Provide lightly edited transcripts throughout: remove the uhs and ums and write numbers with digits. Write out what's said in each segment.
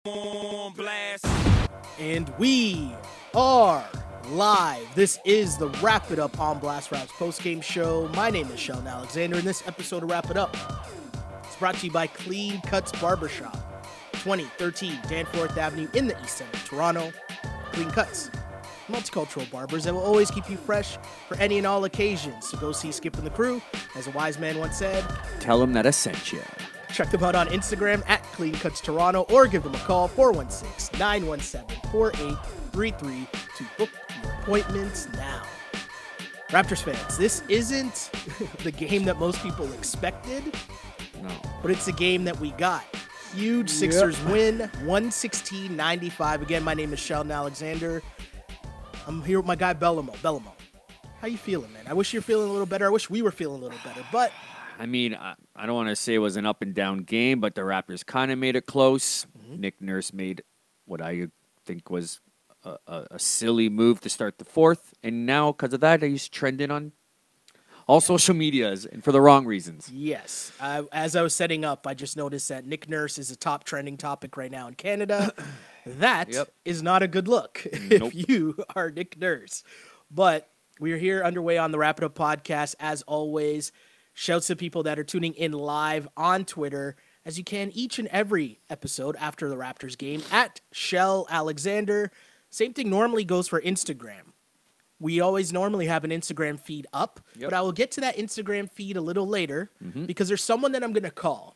On blast. And we are live. This is the Wrap It Up on Blast Raps post-game show. My name is Leonard Alexander, and this episode of Wrap It Up is brought to you by Clean Cuts Barbershop, 2013 Danforth Avenue in the East End of Toronto. Clean Cuts, multicultural barbers that will always keep you fresh for any and all occasions. So go see Skip and the crew. As a wise man once said, tell them that I sent you. Check them out on Instagram at Clean Cuts Toronto or give them a call, 416-917-4833 to book your appointments now. Raptors fans, this isn't the game that most people expected, but it's a game that we got. Huge Sixers win, 116-95. Again, my name is Sheldon Alexander. I'm here with my guy Bellamo. Bellamo, how you feeling, man? I wish you're feeling a little better. I wish we were feeling a little better, but... I mean, I don't want to say it was an up-and-down game, but the Raptors kind of made it close. Nick Nurse made what I think was a silly move to start the fourth, and now, because of that, he's trending on all social medias, and for the wrong reasons. Yes. As I was setting up, I just noticed that Nick Nurse is a top trending topic right now in Canada. That is not a good look if you are Nick Nurse. But we are here underway on the Wrap It Up podcast, as always. Shouts to people that are tuning in live on Twitter, as you can each and every episode after the Raptors game, at Shell Alexander. Same thing normally goes for Instagram. We always normally have an Instagram feed up, but I will get to that Instagram feed a little later because there's someone that I'm going to call.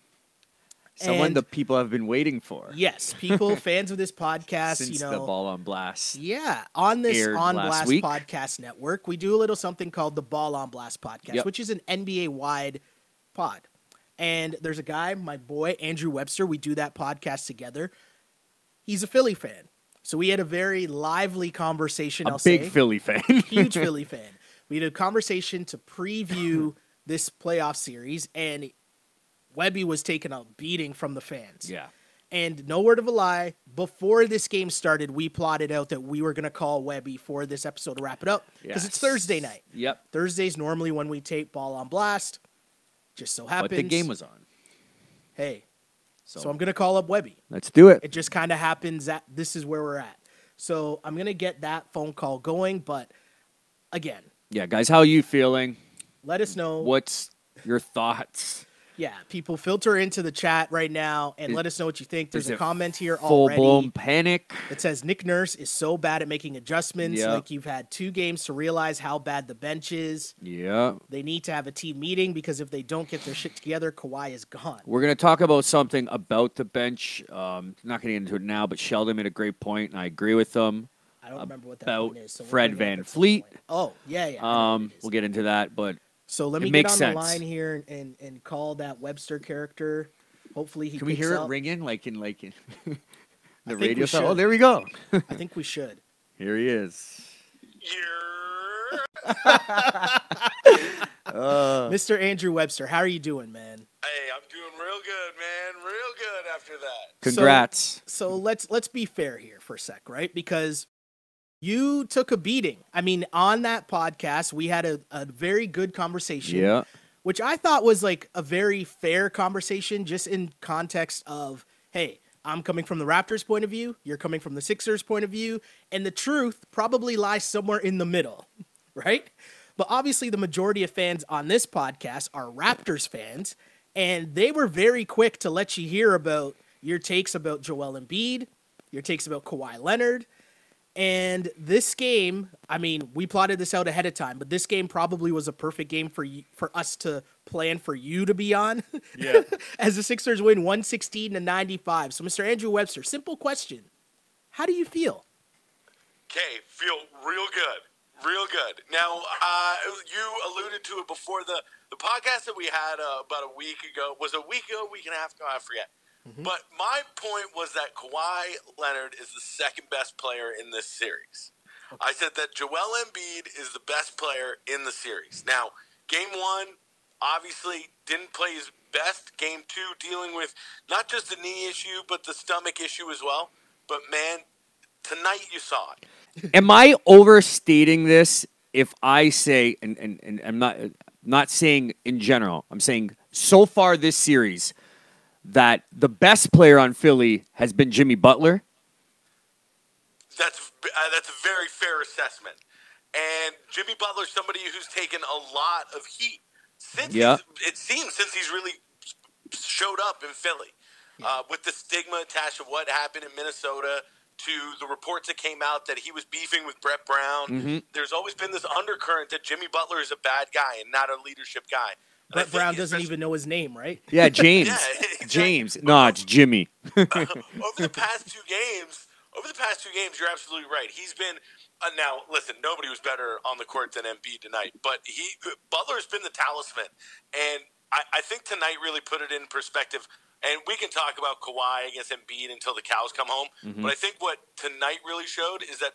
Someone the people have been waiting for. Yes, people, fans of this podcast. Since the Ball on Blast. Yeah, on this On Blast week. podcast network, we do a little something called the Ball on Blast podcast, which is an NBA-wide pod. And there's a guy, my boy, Andrew Webster. We do that podcast together. He's a Philly fan. So we had a very lively conversation, A big Philly fan. Huge Philly fan. We had a conversation to preview this playoff series, and Webby was taking a beating from the fans. Yeah. And no word of a lie, before this game started, we plotted out that we were going to call Webby for this episode to wrap it up because it's Thursday night. Yep. Thursday's normally when we tape Ball on Blast. Just so happens. But the game was on. Hey, so I'm going to call up Webby. Let's do it. It just kind of happens that this is where we're at. So I'm going to get that phone call going. But again. Yeah, guys, how are you feeling? Let us know. What's your thoughts? Yeah, people filter into the chat right now and let us know what you think. There's a comment here already. Full-blown panic. It says, Nick Nurse is so bad at making adjustments. Like you've had 2 games to realize how bad the bench is. Yeah. They need to have a team meeting because if they don't get their shit together, Kawhi is gone. We're going to talk about something about the bench. Not going to get into it now, but Sheldon made a great point, and I agree with him. I don't remember what that about is. So Fred VanVleet. Oh, yeah. We'll get into that, but... So let me get on the line here and call that Webster character. Hopefully he Can we hear up. it ringing like in the radio show? Oh, there we go. I think we should. Here he is. Mr. Andrew Webster, how are you doing, man? Hey, I'm doing real good, man. Real good after that. Congrats. So let's be fair here for a sec, right? Because you took a beating. I mean, on that podcast, we had a very good conversation, which I thought was like a very fair conversation, just in context of, hey, I'm coming from the Raptors' point of view, you're coming from the Sixers' point of view, and the truth probably lies somewhere in the middle, right? But obviously, the majority of fans on this podcast are Raptors fans, and they were very quick to let you hear about your takes about Joel Embiid, your takes about Kawhi Leonard. And this game, I mean, we plotted this out ahead of time, but this game probably was a perfect game for us to plan for you to be on. Yeah. As the Sixers win 116-95. So, Mr. Andrew Webster, simple question. How do you feel? Okay, feel real good. Real good. Now, you alluded to it before the podcast that we had about a week ago. Was it a week ago, week and a half ago? I forget. But my point was that Kawhi Leonard is the second best player in this series. Okay. I said that Joel Embiid is the best player in the series. Now, game 1, obviously didn't play his best. Game 2, dealing with not just the knee issue, but the stomach issue as well. But, man, tonight you saw it. Am I overstating this if I say, and I'm not saying in general, I'm saying so far this series, that the best player on Philly has been Jimmy Butler. That's a very fair assessment. And Jimmy Butler's somebody who's taken a lot of heat since since he's really showed up in Philly. With the stigma attached to what happened in Minnesota, to the reports that came out that he was beefing with Brett Brown. Mm-hmm. There's always been this undercurrent that Jimmy Butler is a bad guy and not a leadership guy. Brett Brown doesn't even know his name, right? Yeah, James. Exactly. James. No, it's Jimmy. Over the past two games, you're absolutely right. He's been now. Listen, nobody was better on the court than Embiid tonight, but Butler's been the talisman, and I think tonight really put it in perspective. And we can talk about Kawhi against Embiid until the cows come home. Mm-hmm. But I think what tonight really showed is that,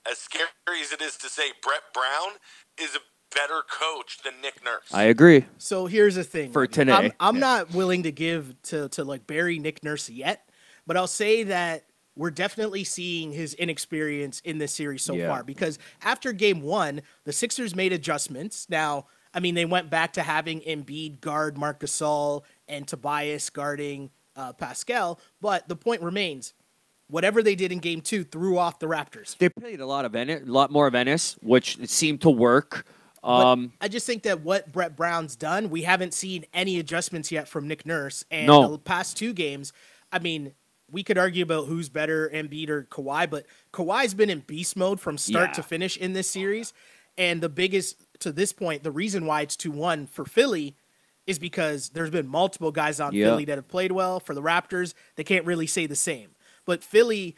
as scary as it is to say, Brett Brown is a better coach than Nick Nurse. I agree. So here's the thing. For today. I'm not willing to give to like bury Nick Nurse yet, but I'll say that we're definitely seeing his inexperience in this series so far. Because after game one, the Sixers made adjustments. Now, I mean, they went back to having Embiid guard Marc Gasol and Tobias guarding Pascal, but the point remains, whatever they did in game two threw off the Raptors. They played a lot more of Ennis, which seemed to work. I just think that what Brett Brown's done, we haven't seen any adjustments yet from Nick Nurse. And the past two games, I mean, we could argue about who's better, Embiid or Kawhi, but Kawhi's been in beast mode from start to finish in this series. And the biggest, to this point, the reason why it's 2-1 for Philly is because there's been multiple guys on Philly that have played well. For the Raptors, they can't really say the same. But Philly,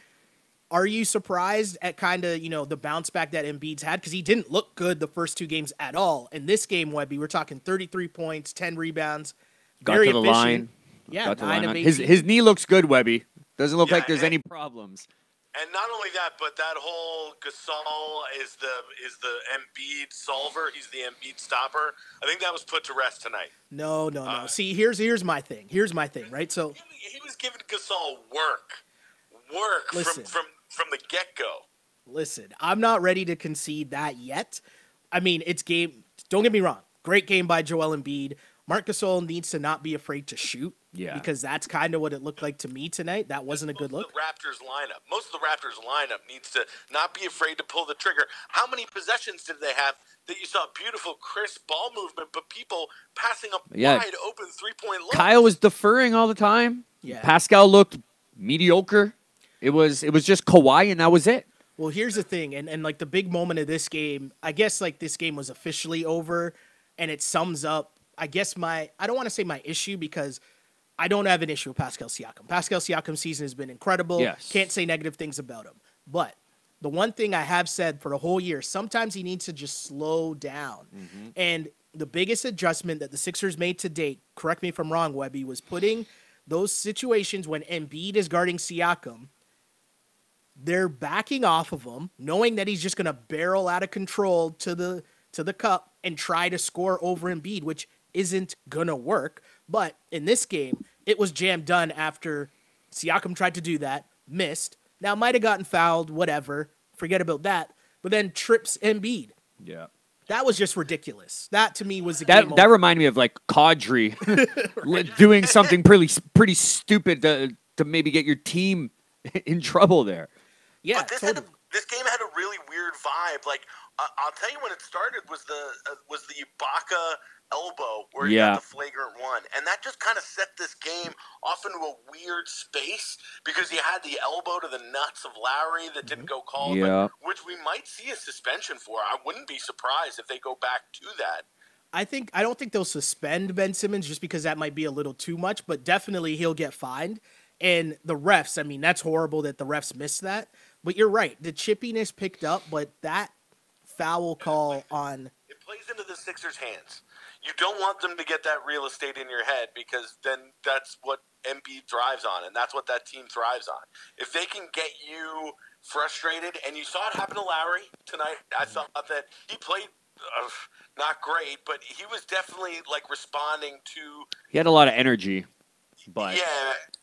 are you surprised at kind of, the bounce back that Embiid's had? Because he didn't look good the first two games at all. In this game, Webby, we're talking 33 points, 10 rebounds. Got to the line. Yeah, 9 of 18. His knee looks good, Webby. Doesn't look like there's any problems. And not only that, but that whole Gasol is the Embiid solver. He's the Embiid stopper. I think that was put to rest tonight. No. See, here's my thing. Right? So he was giving Gasol work from the get-go. Listen, I'm not ready to concede that yet. I mean, it's game. Don't get me wrong. Great game by Joel Embiid. Marc Gasol needs to not be afraid to shoot. Yeah. Because that's kind of what it looked like to me tonight. That wasn't a good look. Most of the Raptors lineup needs to not be afraid to pull the trigger. How many possessions did they have that you saw beautiful, crisp ball movement, but people passing up wide open 3-point looks? Kyle was deferring all the time. Yeah. Pascal looked mediocre. It was just Kawhi, and that was it. Well, here's the thing, and like the big moment of this game, I guess like this game was officially over, and it sums up, I guess I don't want to say my issue because I don't have an issue with Pascal Siakam. Pascal Siakam's season has been incredible. Yes. Can't say negative things about him. But the one thing I have said for the whole year, sometimes he needs to just slow down. Mm-hmm. And the biggest adjustment that the Sixers made to date, correct me if I'm wrong, Webby, was putting those situations when Embiid is guarding Siakam, they're backing off of him, knowing that he's just going to barrel out of control to the cup and try to score over Embiid, which isn't going to work. But in this game, it was jammed done after Siakam tried to do that, missed. Now, might have gotten fouled, whatever. Forget about that. But then trips Embiid. Yeah. That was just ridiculous. That, to me, was the game That reminded me of, like, Kadri doing something pretty stupid to maybe get your team in trouble there. Yeah, but this game had a really weird vibe. Like, I'll tell you when it started was the Ibaka elbow where he got the flagrant one, and that just kind of set this game off into a weird space because he had the elbow to the nuts of Lowry that didn't go called, which we might see a suspension for. I wouldn't be surprised if they go back to that. I don't think they'll suspend Ben Simmons just because that might be a little too much, but definitely he'll get fined. And the refs, I mean, that's horrible that the refs missed that. But you're right. The chippiness picked up, but that foul call on... It plays into the Sixers' hands. You don't want them to get that real estate in your head because then that's what Embiid thrives on, and that's what that team thrives on. If they can get you frustrated, and you saw it happen to Lowry tonight, I thought that he played not great, but he was definitely like responding to... He had a lot of energy. But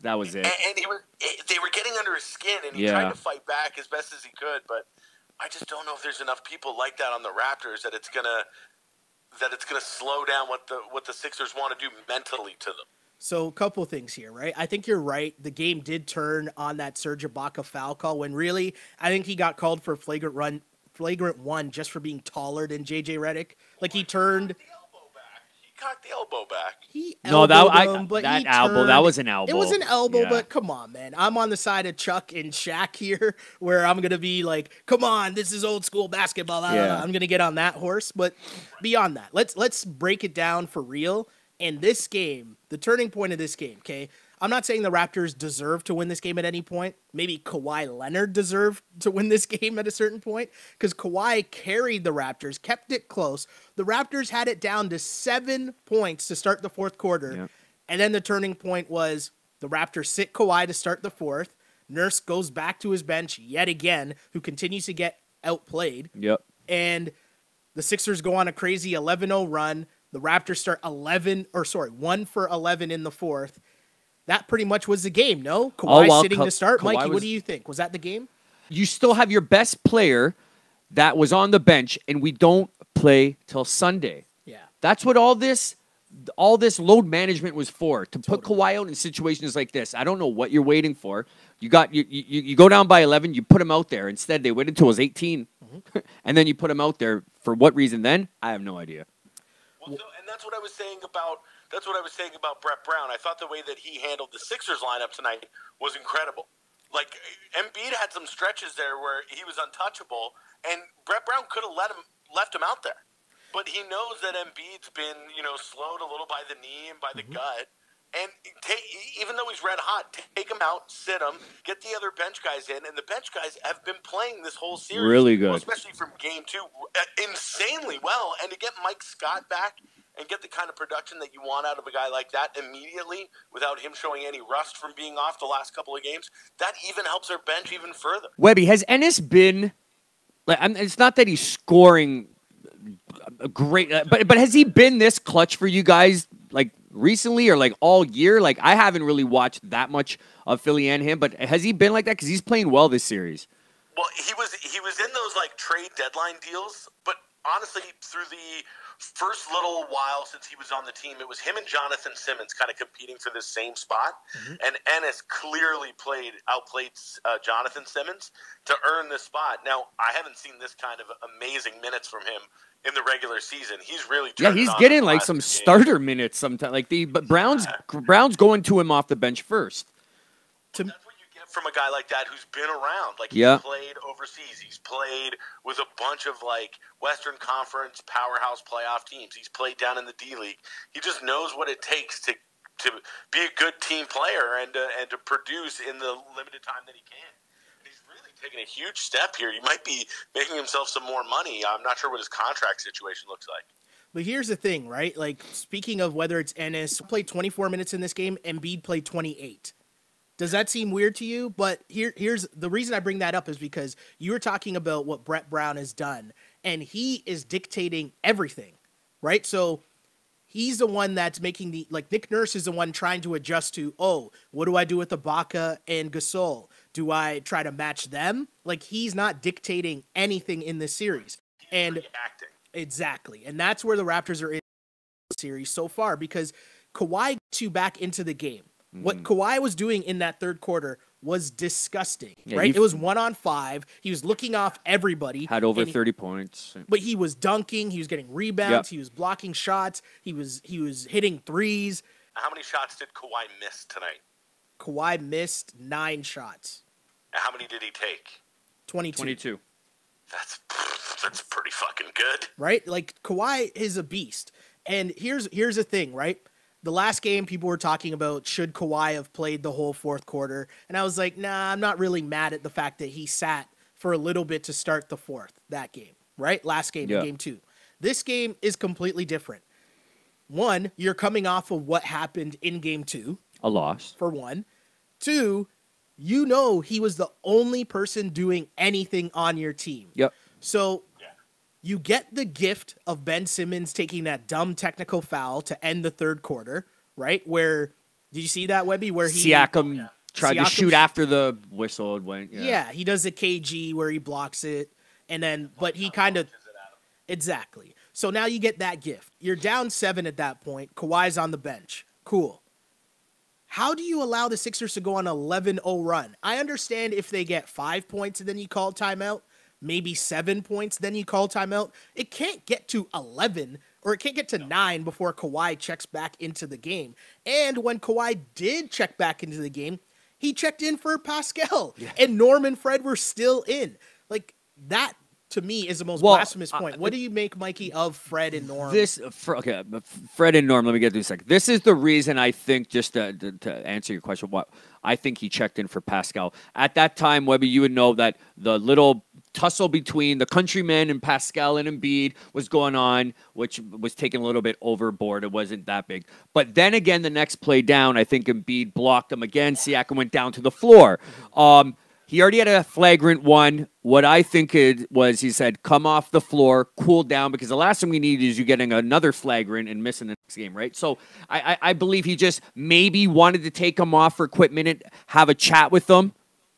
that was it. And they were getting under his skin, and he tried to fight back as best as he could. But I just don't know if there's enough people like that on the Raptors that it's gonna slow down what the Sixers want to do mentally to them. So a couple things here, right? I think you're right. The game did turn on that Serge Ibaka foul call when really I think he got called for flagrant one just for being taller than JJ Redick. Like he turned. He cocked the elbow back. He elbowed him, but that he elbow, turned. that was an elbow. It was an elbow, Yeah. but come on, man. I'm on the side of Chuck and Shaq here, where I'm gonna be like, "Come on, this is old school basketball." Yeah. I'm gonna get on that horse, but beyond that, let's break it down for real. And this game, the turning point of this game, okay? I'm not saying the Raptors deserve to win this game at any point. Maybe Kawhi Leonard deserved to win this game at a certain point because Kawhi carried the Raptors, kept it close. The Raptors had it down to 7 points to start the fourth quarter. Yep. And then the turning point was the Raptors sit Kawhi to start the fourth. Nurse goes back to his bench yet again, who continues to get outplayed. Yep. And the Sixers go on a crazy 11-0 run. The Raptors start 1 for 11 in the fourth. That pretty much was the game, no? Kawhi sitting to start. Mikey, what do you think? Was that the game? You still have your best player that was on the bench, and we don't play till Sunday. Yeah. That's what all this load management was for, to put Kawhi out in situations like this. I don't know what you're waiting for. You go down by 11, you put him out there. Instead, they waited until it was 18, and then you put him out there. For what reason then? I have no idea. Well, and that's what I was saying about Brett Brown. I thought the way that he handled the Sixers lineup tonight was incredible. Like Embiid had some stretches there where he was untouchable, and Brett Brown could have left him out there. But he knows that Embiid's been, slowed a little by the knee and by the gut. And even though he's red hot, take him out, sit him, get the other bench guys in. And the bench guys have been playing this whole series. Really good. Especially from game 2, insanely well. And to get Mike Scott back and get the kind of production that you want out of a guy like that immediately without him showing any rust from being off the last couple of games, that even helps our bench even further. Webby, has Ennis been like? It's not that he's scoring a great, but has he been this clutch for you guys like recently or like all year? Like I haven't really watched that much of Philly and him, but has he been like that? Because he's playing well this series. Well, he was in those like trade deadline deals, but honestly, through the first little while since he was on the team, it was him and Jonathan Simmons kind of competing for this same spot. And Ennis clearly outplayed Jonathan Simmons to earn this spot. Now, I haven't seen this kind of amazing minutes from him in the regular season. He's really he's getting like some starter minutes sometimes. But Brown's going to him off the bench first. That's what you get from a guy like that who's been around. Like he's played overseas. He's played with a bunch of like Western Conference powerhouse playoff teams. He's played down in the D League. He just knows what it takes to be a good team player and to produce in the limited time that he can. And he's really taking a huge step here. He might be making himself some more money. I'm not sure what his contract situation looks like. But here's the thing, right? Like, speaking of whether it's Ennis, played 24 minutes in this game, Embiid played 28. Does that seem weird to you? But here's the reason I bring that up is because you were talking about what Brett Brown has done, and he is dictating everything, right? So he's the one that's making Nick Nurse is the one trying to adjust to, what do I do with Ibaka and Gasol? Do I try to match them? Like, he's not dictating anything in this series. And reacting. Exactly. And that's where the Raptors are in the series so far, because Kawhi gets you back into the game. What Kawhi was doing in that third quarter was disgusting, right? It was 1-on-5. He was looking off everybody. Had over 30 points. But he was dunking. He was getting rebounds. He was blocking shots. He was hitting threes. How many shots did Kawhi miss tonight? Kawhi missed 9 shots. And how many did he take? 22. That's pretty fucking good. Right? Like, Kawhi is a beast. And here's the thing, right? The last game, people were talking about, should Kawhi have played the whole fourth quarter? And I was like, nah, I'm not really mad at the fact that he sat for a little bit to start the fourth, that game, right? Last game, in game 2. This game is completely different. One, you're coming off of what happened in game 2. A loss. For one. 2, you know he was the only person doing anything on your team. Yep. So you get the gift of Ben Simmons taking that dumb technical foul to end the third quarter, right? Where, did you see that, Webby? Where Siakam tried to shoot after the whistle went. Yeah, he does the KG where he blocks it, and then, but he kind of, exactly. So now you get that gift. You're down 7 at that point. Kawhi's on the bench. Cool. how do you allow the Sixers to go on an 11-0 run? I understand if they get 5 points and then you call timeout, maybe 7 points, then you call timeout. It can't get to 11 or it can't get to 9 before Kawhi checks back into the game. And when Kawhi did check back into the game, he checked in for Pascal. Yeah. And Norm and Fred were still in. Like, that, to me, is the most blasphemous point. What do you make, Mikey, of Fred and Norm? Fred and Norm, let me get through a second. This is the reason I think, just to answer your question, what I think he checked in for Pascal. At that time, Webby, you would know that the little tussle between the countrymen and Pascal and Embiid was going on, which was taken a little bit overboard. It wasn't that big. But then again, the next play down, I think Embiid blocked him again. Siakam went down to the floor. He already had a flagrant one. What I think it was, he said, come off the floor, cool down, because the last thing we need is you getting another flagrant and missing the next game, right? So I believe he just maybe wanted to take him off for a quick minute, have a chat with them.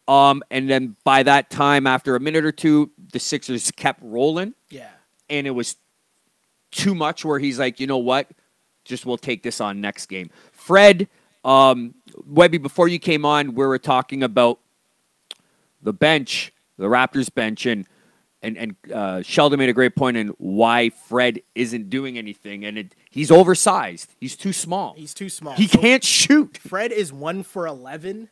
And then by that time, after a minute or two, the Sixers kept rolling. Yeah. And it was too much where he's like, you know what? Just we'll take this on next game. Fred, Webby, before you came on, we were talking about the bench, the Raptors bench, and Sheldon made a great point in why Fred isn't doing anything. And he's oversized. He's too small. He's too small. He can't shoot. Fred is 1 for 11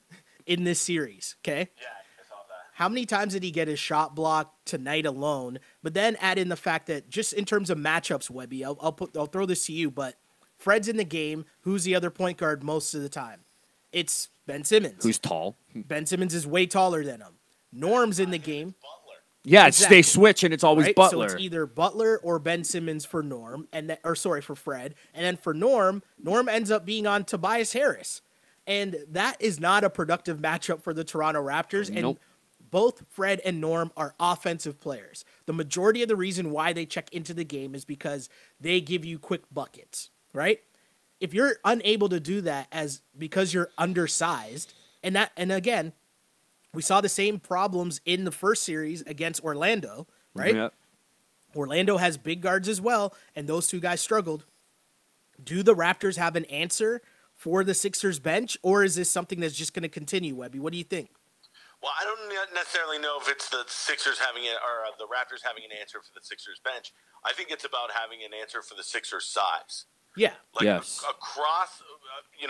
in this series, okay? Yeah, I saw that. How many times did he get his shot blocked tonight alone? But then add in the fact that just in terms of matchups, Webby, I'll throw this to you, but Fred's in the game. Who's the other point guard most of the time? It's Ben Simmons. Who's tall. Ben Simmons is way taller than him. Norm's in the game. Yeah, exactly. They switch, and it's always right? Butler. So it's either Butler or Ben Simmons for Norm, for Fred. And then for Norm ends up being on Tobias Harris. And that is not a productive matchup for the Toronto Raptors. Nope. And both Fred and Norm are offensive players. The majority of the reason why they check into the game is because they give you quick buckets, right? If you're unable to do that because you're undersized, and again, we saw the same problems in the first series against Orlando, right? Yep. Orlando has big guards as well, and those two guys struggled. Do the Raptors have an answer for the Sixers bench, or is this something that's just going to continue, Webby? What do you think? Well, I don't necessarily know if it's the Sixers having it or the Raptors having an answer for the Sixers bench. I think it's about having an answer for the Sixers size. Yeah. Like yes. Across,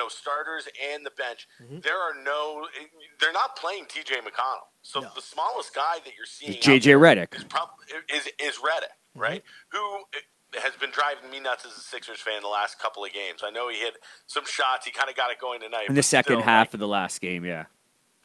starters and the bench, they're not playing TJ McConnell. So the smallest guy that you're seeing JJ Redick is Redick, right? Who has been driving me nuts as a Sixers fan the last couple of games. I know he hit some shots. He kind of got it going tonight. In the second half of the last game, yeah.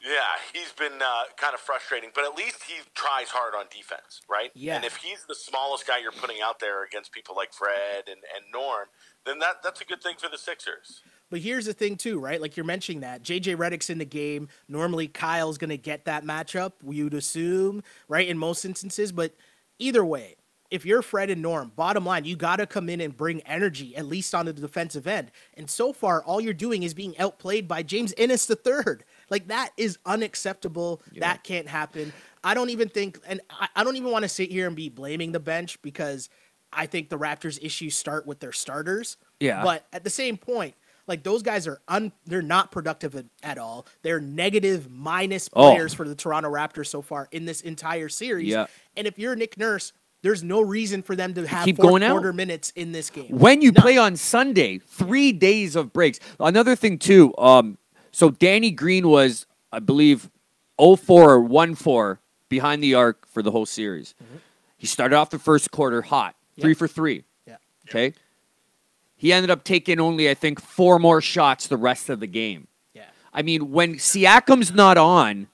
Yeah, he's been kind of frustrating, but at least he tries hard on defense, right? Yeah. And if he's the smallest guy you're putting out there against people like Fred and Norm, then that's a good thing for the Sixers. But here's the thing, too, right? Like you're mentioning that. JJ Redick's in the game. Normally, Kyle's going to get that matchup, you'd assume, right, in most instances. But either way, if you're Fred and Norm, bottom line, you got to come in and bring energy, at least on the defensive end. And so far, all you're doing is being outplayed by James Ennis III. Like, that is unacceptable. Yeah. That can't happen. I don't even think, and I don't even want to sit here and be blaming the bench because I think the Raptors' issues start with their starters. Yeah. But at the same point, like, those guys are they're not productive at all. They're negative minus players for the Toronto Raptors so far in this entire series. Yeah. And if you're Nick Nurse, there's no reason for them to have keep fourth going quarter out. Minutes in this game. When you play on Sunday, 3 days of breaks. Another thing, too, so Danny Green was, I believe, 0-4 or 1-4 behind the arc for the whole series. Mm-hmm. He started off the first quarter hot, 3 for 3. Yeah. Okay? He ended up taking only, I think, 4 more shots the rest of the game. Yeah. I mean, when Siakam's not on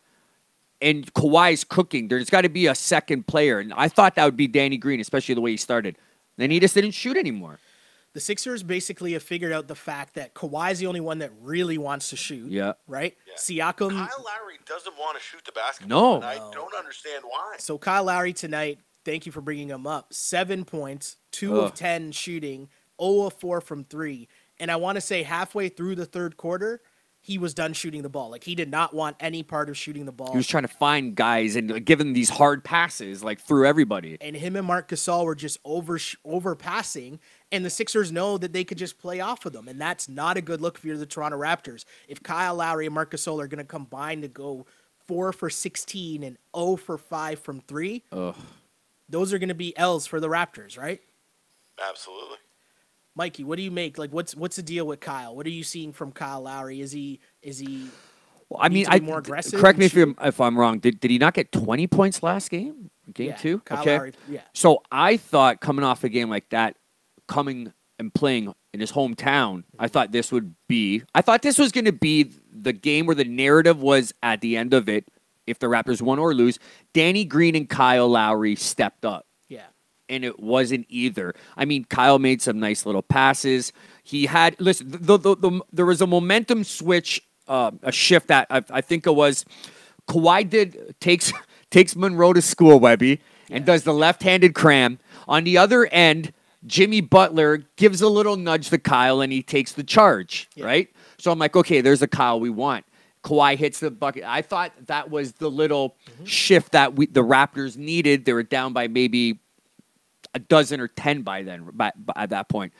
and Kawhi's cooking, there's got to be a second player. And I thought that would be Danny Green, especially the way he started. Then he just didn't shoot anymore. The Sixers basically have figured out the fact that Kawhi's the only one that really wants to shoot. Yeah. Right? Yeah. Siakam. Kyle Lowry doesn't want to shoot the basketball. No. And I don't understand why. So Kyle Lowry tonight, thank you for bringing him up. 7 points, 2 of 10 shooting, 0 of 4 from 3. And I want to say halfway through the third quarter, he was done shooting the ball. Like, he did not want any part of shooting the ball. He was trying to find guys and give them these hard passes, like, through everybody. And him and Marc Gasol were just overpassing, and the Sixers know that they could just play off of them, and that's not a good look for the Toronto Raptors. If Kyle Lowry and Marc Gasol are going to combine to go 4 for 16 and 0 for 5 from 3, those are going to be L's for the Raptors, right? Absolutely. Mikey, what do you make? Like, what's the deal with Kyle? What are you seeing from Kyle Lowry? Is he? Well, I mean, more aggressive? Correct me if I'm wrong. Did he not get 20 points last game? Game 2? Kyle okay. Lowry, yeah. So I thought coming off a game like that, coming and playing in his hometown, I thought this was going to be the game where the narrative was at the end of it. If the Raptors won or lose, Danny Green and Kyle Lowry stepped up. Yeah. And it wasn't either. I mean, Kyle made some nice little passes. He had there was a momentum switch, a shift that I think it was Kawhi takes Monroe to school, Webby, and does the left-handed cram. On the other end, Jimmy Butler gives a little nudge to Kyle, and he takes the charge, right? So I'm like, okay, there's a Kyle we want. Kawhi hits the bucket. I thought that was the little shift that the Raptors needed. They were down by maybe a dozen or 10 by then, at that point.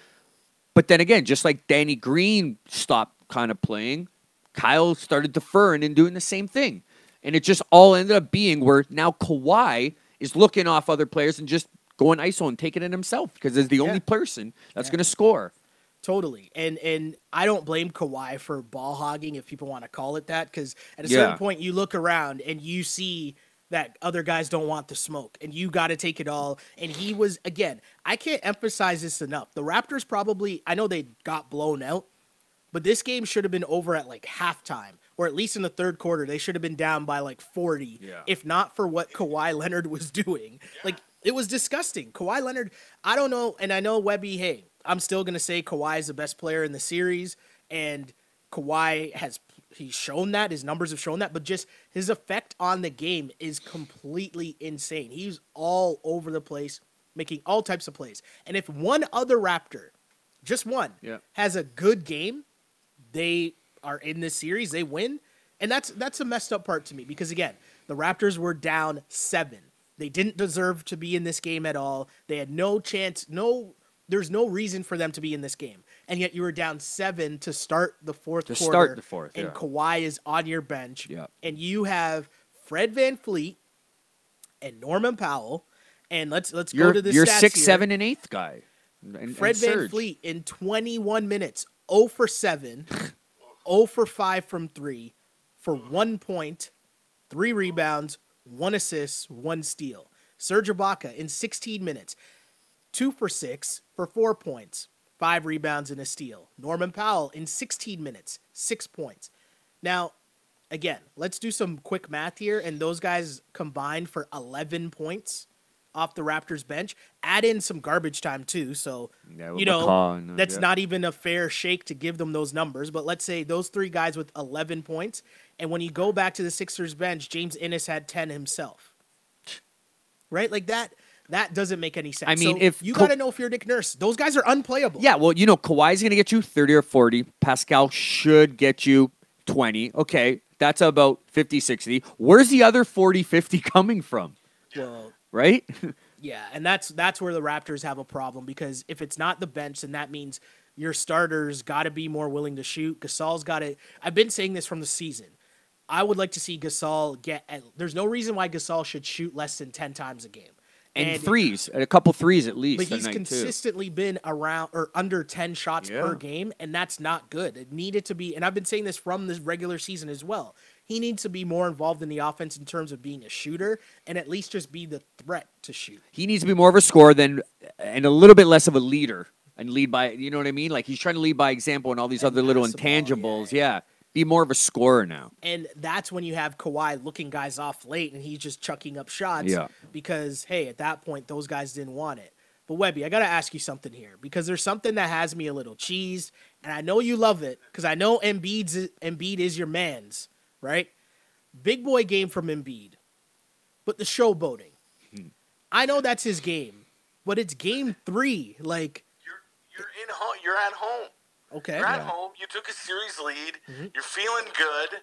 But then again, just like Danny Green stopped kind of playing, Kyle started deferring and doing the same thing. And it just all ended up being where now Kawhi is looking off other players and just going ISO and taking it himself because he's the only person that's going to score. Totally. And I don't blame Kawhi for ball hogging, if people want to call it that, because at a certain point you look around and you see that other guys don't want the smoke, and you got to take it all. And he was, again, I can't emphasize this enough. The Raptors probably, I know they got blown out, but this game should have been over at like halftime, or at least in the third quarter. They should have been down by like 40, if not for what Kawhi Leonard was doing. Like, it was disgusting. Kawhi Leonard, I don't know, and I know Webby, hey, I'm still going to say Kawhi is the best player in the series, and Kawhi he's shown that, his numbers have shown that, but just his effect on the game is completely insane. He's all over the place, making all types of plays. And if one other Raptor, just one, has a good game, they are in this series, they win. And that's a messed up part to me, because again, the Raptors were down 7. They didn't deserve to be in this game at all. They had no chance, there's no reason for them to be in this game. And yet you were down 7 to start the fourth quarter. And Kawhi is on your bench. And you have Fred VanVleet and Norman Powell. And let's go to the stats Your 6, here. 7, and 8th guy. Fred VanVleet in 21 minutes, 0 for 7, 0 for 5 from 3, for 1 point, 3 rebounds, 1 assist, 1 steal. Serge Ibaka in 16 minutes, 2 for 6 for 4 points, 5 rebounds and a steal. Norman Powell in 16 minutes, 6 points. Now, again, let's do some quick math here, and those guys combined for 11 points off the Raptors bench. Add in some garbage time too, so that's not even a fair shake to give them those numbers. But let's say those 3 guys with 11 points, and when you go back to the Sixers bench, James Ennis had 10 himself. Right? Like that doesn't make any sense. I mean, so you got to know if you're Nick Nurse. Those guys are unplayable. Yeah, well, Kawhi's going to get you 30 or 40. Pascal should get you 20. Okay, that's about 50, 60. Where's the other 40, 50 coming from? Well, right? Yeah, and that's where the Raptors have a problem, because if it's not the bench, then that means your starters got to be more willing to shoot. Gasol's got to – I've been saying this from the season. I would like to see Gasol there's no reason why Gasol should shoot less than 10 times a game. And threes, a couple threes at least. But he's consistently been around or under 10 shots per game, and that's not good. It needed to be, and I've been saying this from this regular season as well. He needs to be more involved in the offense in terms of being a shooter, and at least just be the threat to shoot. He needs to be more of a scorer and a little bit less of a leader, and lead by, you know what I mean? Like, he's trying to lead by example and all these other little intangibles. Yeah. Be more of a scorer now. And that's when you have Kawhi looking guys off late, and he's just chucking up shots because, hey, at that point, those guys didn't want it. But, Webby, I got to ask you something here, because there's something that has me a little cheesed, and I know you love it, because I know Embiid is your man's, right? Big boy game from Embiid. But the showboating. I know that's his game, but it's game 3. Like, you're at home. Okay. You're at home. You took a series lead. You're feeling good.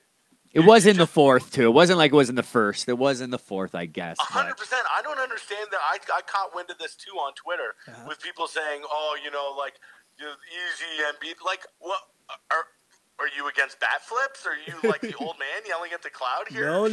It was in the fourth, too. It wasn't like it was in the first. It was in the fourth, I guess. 100%. I don't understand that. I caught wind of this, too, on Twitter with people saying, oh, like, easy Embiid. Like, what? Are you against bat flips? Are you like the old man yelling at the cloud here? No.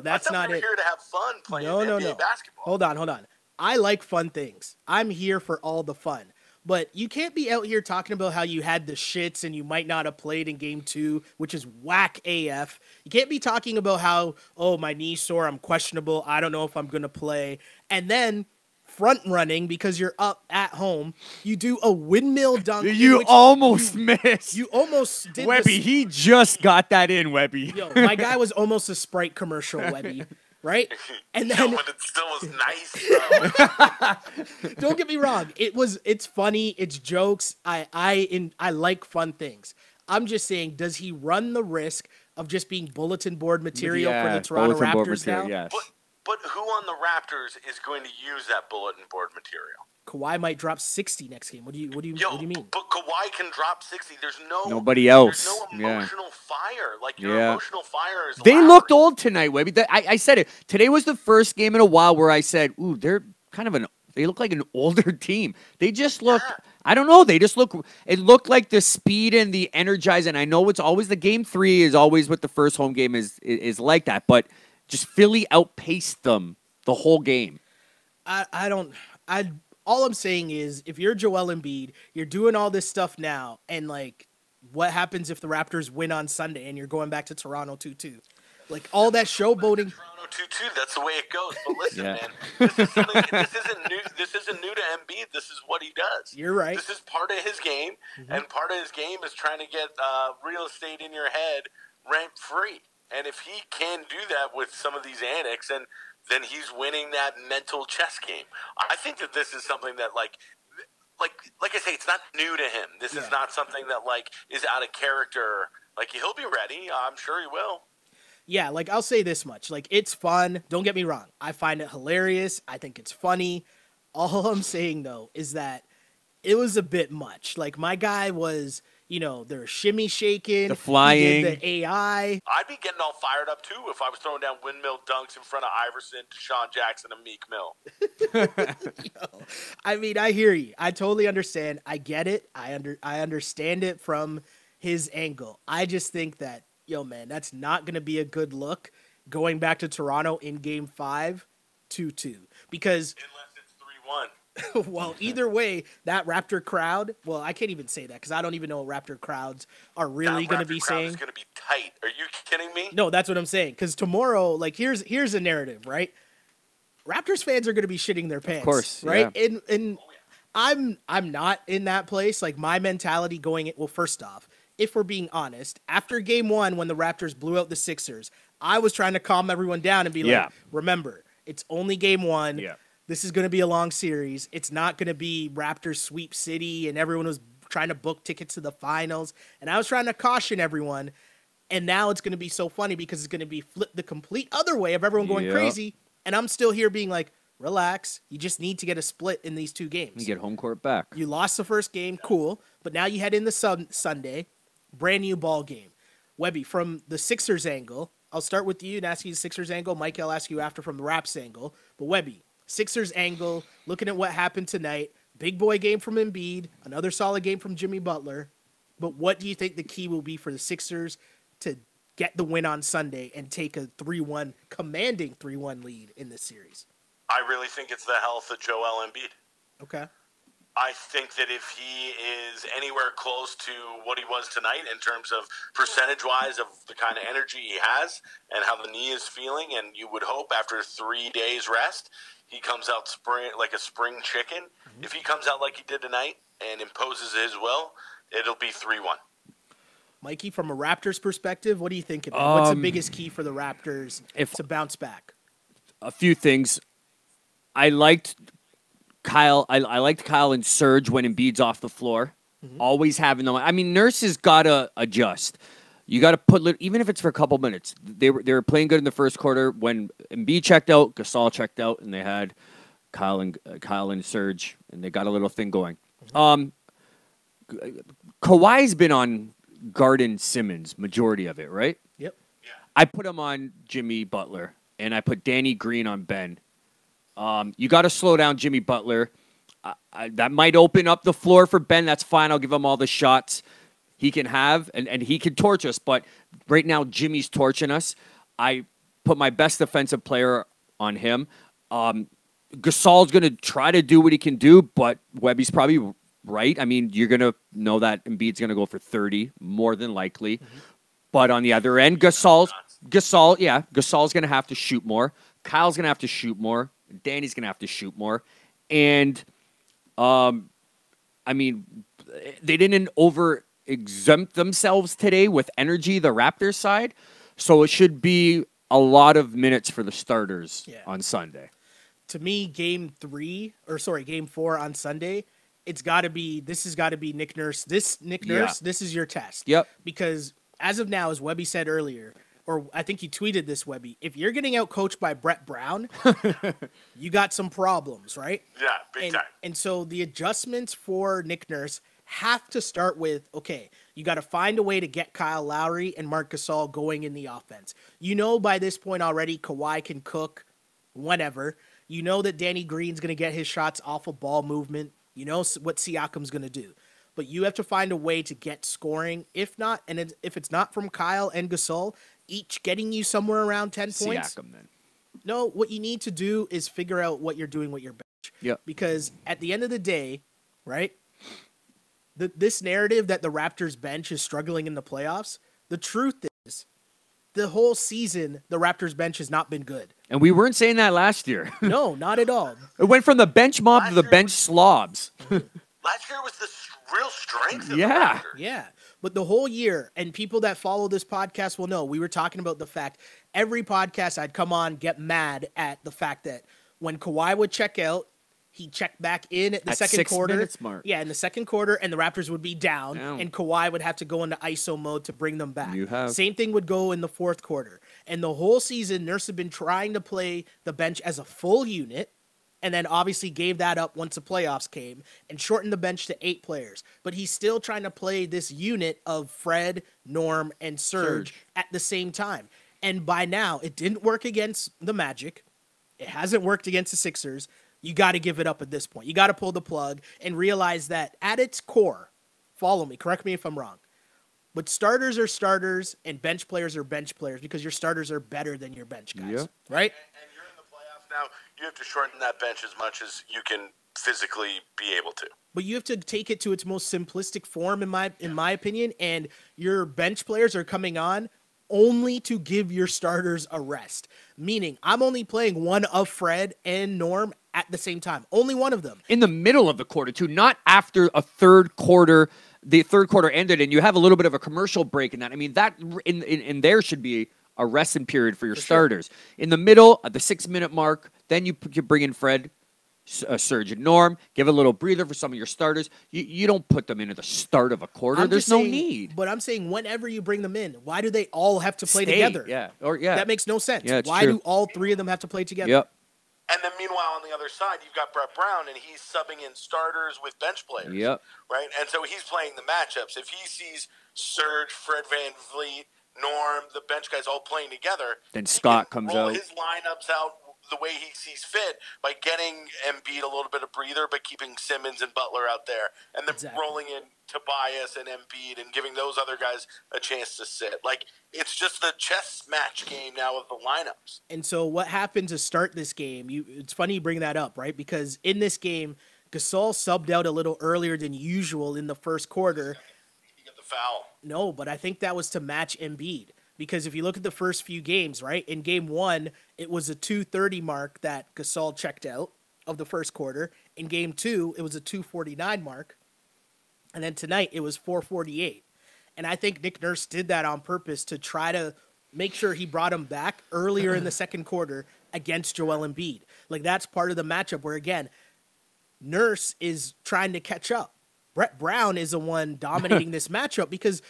That's not it. We're here to have fun playing NBA basketball. Hold on. I like fun things. I'm here for all the fun. But you can't be out here talking about how you had the shits and you might not have played in game 2, which is whack AF. You can't be talking about how, oh, my knee's sore, I'm questionable, I don't know if I'm going to play. And then front running because you're up at home. You do a windmill dunk. You almost missed. You almost did. Webby, he just got that in, Webby. Yo, my guy was almost a Sprite commercial, Webby. Right? And then but it still was nice. Don't get me wrong. It's funny, it's jokes. I like fun things. I'm just saying, does he run the risk of just being bulletin board material for the Toronto Raptors now? Yes. But who on the Raptors is going to use that bulletin board material? Kawhi might drop 60 next game. What do you mean? But Kawhi can drop 60. There's nobody else. There's no emotional fire. Like your emotional fire is. They looked old tonight, Webby. I said it. Today was the first game in a while where I said, "Ooh, they're kind of they look like an older team." They just look. I don't know. They just look. It looked like the speed and the energize. And I know it's always the game 3 is always what the first home game is like that, but just Philly outpaced them the whole game. All I'm saying is, if you're Joel Embiid, you're doing all this stuff now, and like, what happens if the Raptors win on Sunday and you're going back to Toronto 2-2? Like, all that showboating. Toronto 2-2, that's the way it goes. But listen, man, this isn't new. This isn't new to Embiid. This is what he does. You're right. This is part of his game, and part of his game is trying to get real estate in your head rent free. And if he can do that with some of these antics, then he's winning that mental chess game. I think that this is something that, like I say, it's not new to him. This is not something that, like, is out of character. Like, he'll be ready. I'm sure he will. Yeah, like, I'll say this much. Like, it's fun. Don't get me wrong. I find it hilarious. I think it's funny. All I'm saying, though, is that it was a bit much. Like, my guy was... they're shimmy shaking. The flying. The AI. I'd be getting all fired up, too, if I was throwing down windmill dunks in front of Iverson, Deshaun Jackson, and Meek Mill. I mean, I hear you. I totally understand. I get it. I understand it from his angle. I just think that, man, that's not going to be a good look going back to Toronto in Game 5, 2-2. Because... Unless it's 3-1. Well, either way, that Raptor crowd, well, I can't even say that because I don't even know what Raptor crowds are really going to be saying. It's going to be tight. Are you kidding me? No, that's what I'm saying. Because tomorrow, like, here's a narrative, right? Raptors fans are going to be shitting their pants. Of course, right? Yeah. And I'm not in that place. Like, my mentality going in, well, first off, if we're being honest, after Game 1, when the Raptors blew out the Sixers, I was trying to calm everyone down and be like, remember, it's only Game 1. Yeah. This is going to be a long series. It's not going to be Raptors sweep city, and everyone was trying to book tickets to the finals. And I was trying to caution everyone. And now it's going to be so funny because it's going to be flipped the complete other way of everyone going crazy. And I'm still here being like, relax. You just need to get a split in these 2 games. You get home court back. You lost the first game, cool. But now you head in the Sunday, brand new ball game. Webby, from the Sixers angle, I'll start with you and ask you the Sixers angle. Mike, I'll ask you after from the Raps angle. But Webby, Sixers angle, looking at what happened tonight, big boy game from Embiid, another solid game from Jimmy Butler. But what do you think the key will be for the Sixers to get the win on Sunday and take a 3-1, commanding 3-1 lead in this series? I really think it's the health of Joel Embiid. Okay. I think that if he is anywhere close to what he was tonight in terms of percentage-wise of the kind of energy he has and how the knee is feeling, and you would hope after 3 days rest, he comes out like a spring chicken. Mm-hmm. If he comes out like he did tonight and imposes his will, it'll be 3-1. Mikey, from a Raptors perspective, what do you think of it? What's the biggest key for the Raptors to bounce back? A few things. I liked Kyle. I liked Kyle and Serge when Embiid's off the floor. Mm-hmm. Always having them. I mean, Nurse has got to adjust. You got to put, even if it's for a couple minutes. They were playing good in the first quarter. When Embiid checked out, Gasol checked out, and they had Kyle and Serge, and they got a little thing going. Mm-hmm. Kawhi's been on Garden Simmons majority of it, right? Yep. Yeah. I put him on Jimmy Butler, and I put Danny Green on Ben. You got to slow down Jimmy Butler. That might open up the floor for Ben. That's fine. I'll give him all the shots he can have, and he can torch us. But right now, Jimmy's torching us. I put my best defensive player on him. Gasol's going to try to do what he can do, but Webby's probably right. I mean, you're going to know that Embiid's going to go for 30, more than likely. Mm-hmm. But on the other end, Gasol's going to have to shoot more. Kyle's going to have to shoot more. Danny's going to have to shoot more. And, I mean, they didn't over-exempt themselves today with energy, the Raptors side. So it should be a lot of minutes for the starters on Sunday. To me, game 4 on Sunday, this has got to be Nick Nurse. This is your test. Yep. Because as of now, as Webby said earlier, or I think you tweeted this, Webby, if you're getting out coached by Brett Brown, you got some problems, right? Yeah, big time. And so the adjustments for Nick Nurse have to start with, okay, you got to find a way to get Kyle Lowry and Marc Gasol going in the offense. You know by this point already, Kawhi can cook whatever. You know that Danny Green's going to get his shots off of ball movement. You know what Siakam's going to do. But you have to find a way to get scoring. If it's not from Kyle and Gasol, each getting you somewhere around 10 points. Siakam, then. No, what you need to do is figure out what you're doing with your bench. Yep. Because at the end of the day, right, this narrative that the Raptors bench is struggling in the playoffs, the truth is the whole season the Raptors bench has not been good. And we weren't saying that last year. No, not at all. It went from the bench mob to the bench slobs. Last year was the real strength of the Yeah. Raptors. Yeah. But the whole year, and people that follow this podcast will know, we were talking about the fact every podcast I'd come on, get mad at the fact that when Kawhi would check out, he'd check back in at the second 6 quarter. minutes mark. Yeah, in the second quarter, and the Raptors would be down, and Kawhi would have to go into ISO mode to bring them back. Same thing would go in the fourth quarter. And the whole season, Nurse had been trying to play the bench as a full unit, and then obviously gave that up once the playoffs came and shortened the bench to 8 players. But he's still trying to play this unit of Fred, Norm, and Serge at the same time. And by now, it didn't work against the Magic. It hasn't worked against the Sixers. You got to give it up at this point. You got to pull the plug and realize that at its core, follow me, correct me if I'm wrong, but starters are starters and bench players are bench players because your starters are better than your bench guys, right? And you're in the playoffs now. You have to shorten that bench as much as you can physically be able to. But you have to take it to its most simplistic form, in my opinion. And your bench players are coming on only to give your starters a rest. Meaning, I'm only playing one of Fred and Norm at the same time. Only one of them. In the middle of the quarter, too. Not after a third quarter. The third quarter ended, and you have a little bit of a commercial break in that. I mean, that in there should be a resting period for your starters. Sure. In the middle, at the 6-minute mark, then you bring in Fred, Serge, and Norm. Give a little breather for some of your starters. You don't put them in at the start of a quarter. There's no need. But I'm saying whenever you bring them in, why do they all have to play together? Yeah. That makes no sense. Yeah, why do all 3 of them have to play together? Yep. And then meanwhile, on the other side, you've got Brett Brown, and he's subbing in starters with bench players. Yep. Right? And so he's playing the matchups. If he sees Serge, Fred VanVleet, Norm, the bench guys all playing together, then Scott comes roll out. His lineups out the way he sees fit by getting Embiid a little bit of breather, but keeping Simmons and Butler out there, and then rolling in Tobias and Embiid and giving those other guys a chance to sit. Like, it's just the chess match game now of the lineups. And so what happened to start this game, it's funny you bring that up, right? Because in this game, Gasol subbed out a little earlier than usual in the first quarter. He got the foul. No, but I think that was to match Embiid. Because if you look at the first few games, right, in game 1, it was a 2:30 mark that Gasol checked out of the first quarter. In game 2, it was a 2:49 mark. And then tonight, it was 4:48. And I think Nick Nurse did that on purpose to try to make sure he brought him back earlier in the second quarter against Joel Embiid. Like, that's part of the matchup where, again, Nurse is trying to catch up. Brett Brown is the one dominating this matchup because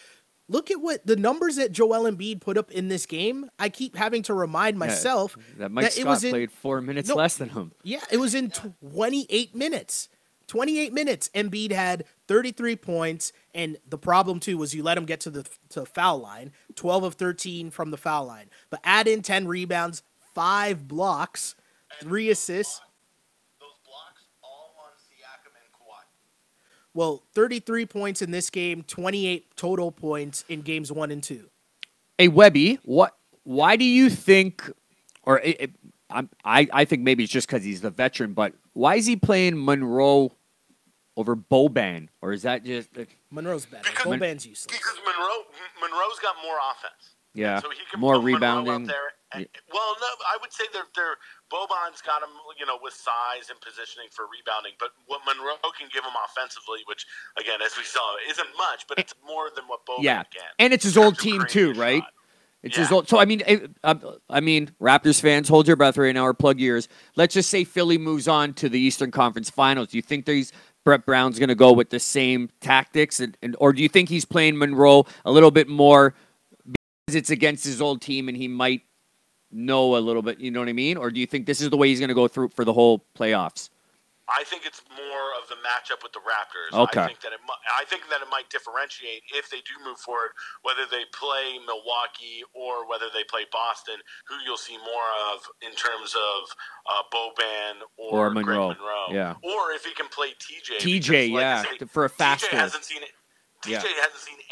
look at what the numbers that Joel Embiid put up in this game. I keep having to remind myself that Mike Scott played 4 minutes less than him. Yeah, it was in 28 minutes. 28 minutes, Embiid had 33 points, and the problem, too, was you let him get to the foul line, 12 of 13 from the foul line. But add in 10 rebounds, 5 blocks, 3 assists. Those blocks all on Siakam and Kawhi. Well, 33 points in this game, 28 total points in games 1 and 2. Hey, Webby, why do you think, or I think maybe it's just because he's the veteran, but why is he playing Monroe over Boban? Or is that just... Monroe's better. Boban's useless. Because Monroe's got more offense. Yeah, so he can more put rebounding. Monroe up there. Well, no, I would say they're Boban's got him, with size and positioning for rebounding. But what Monroe can give him offensively, which, again, as we saw, isn't much, but it's more than what Boban can. And it's his old team, too, right? It's his old. So, I mean, Raptors fans, hold your breath right now or plug ears. Let's just say Philly moves on to the Eastern Conference Finals. Do you think Brett Brown's going to go with the same tactics? Or do you think he's playing Monroe a little bit more because it's against his old team and he might know a little bit, you know what I mean? Or do you think this is the way he's going to go through for the whole playoffs? I think it's more of the matchup with the Raptors. Okay. I think that it might differentiate if they do move forward, whether they play Milwaukee or whether they play Boston, who you'll see more of in terms of Boban or Monroe. Greg Monroe. Yeah. Or if he can play TJ. TJ, because, for a faster. TJ hasn't seen